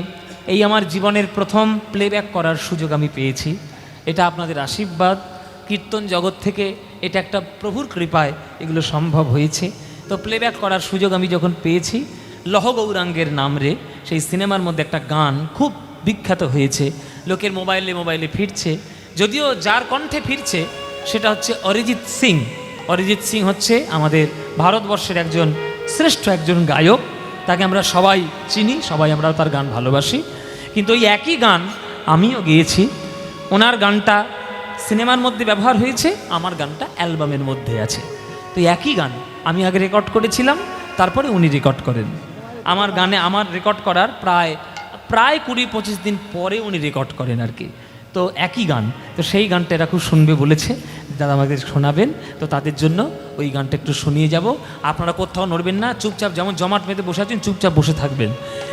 আমার জীবনের প্রথম প্লেব্যাক করার সুযোগ আমি পেয়েছি। এটা আপনাদের আশীর্বাদ, কীর্তন জগৎ থেকে এটা একটা প্রভুর কৃপায় এগুলো সম্ভব হয়েছে। তো প্লেব্যাক করার সুযোগ আমি যখন পেয়েছি, লহ গৌরাঙ্গের নাম রে সেই সিনেমার মধ্যে একটা গান খুব বিখ্যাত হয়েছে, লোকের মোবাইলে মোবাইলে ফিরছে। যদিও যার কণ্ঠে ফিরছে সেটা হচ্ছে অরিজিৎ সিং। অরিজিৎ সিং হচ্ছে আমাদের ভারতবর্ষের একজন শ্রেষ্ঠ একজন গায়ক। তাকে আমরা সবাই চিনি, সবাই আমরা তার গান ভালোবাসি। কিন্তু ওই একই গান আমিও গেয়েছি। ওনার গানটা সিনেমার মধ্যে ব্যবহার হয়েছে, আমার গানটা অ্যালবামের মধ্যে আছে। তো একই গান আমি আগে রেকর্ড করেছিলাম, তারপরে উনি রেকর্ড করেন। আমার গানে আমার রেকর্ড করার প্রায় 20-25 দিন পরে উনি রেকর্ড করেন আর কি। তো একই গান, তো সেই গানটা এরা খুব শুনবে বলেছে, যারা আমাদের শোনাবেন, তো তাদের জন্য ওই গানটা একটু শুনিয়ে যাব। আপনারা কোথাও নড়বেন না, চুপচাপ যেমন জমাট বেঁধে বসে আছেন চুপচাপ বসে থাকবেন,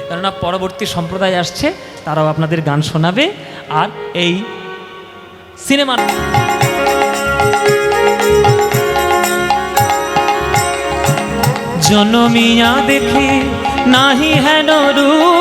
কেননা পরবর্তী সম্প্রদায় আসছে, তারাও আপনাদের গান শোনাবে। আর এই সিনেমার জনমিয়া দেখি নাহি হেন রূপ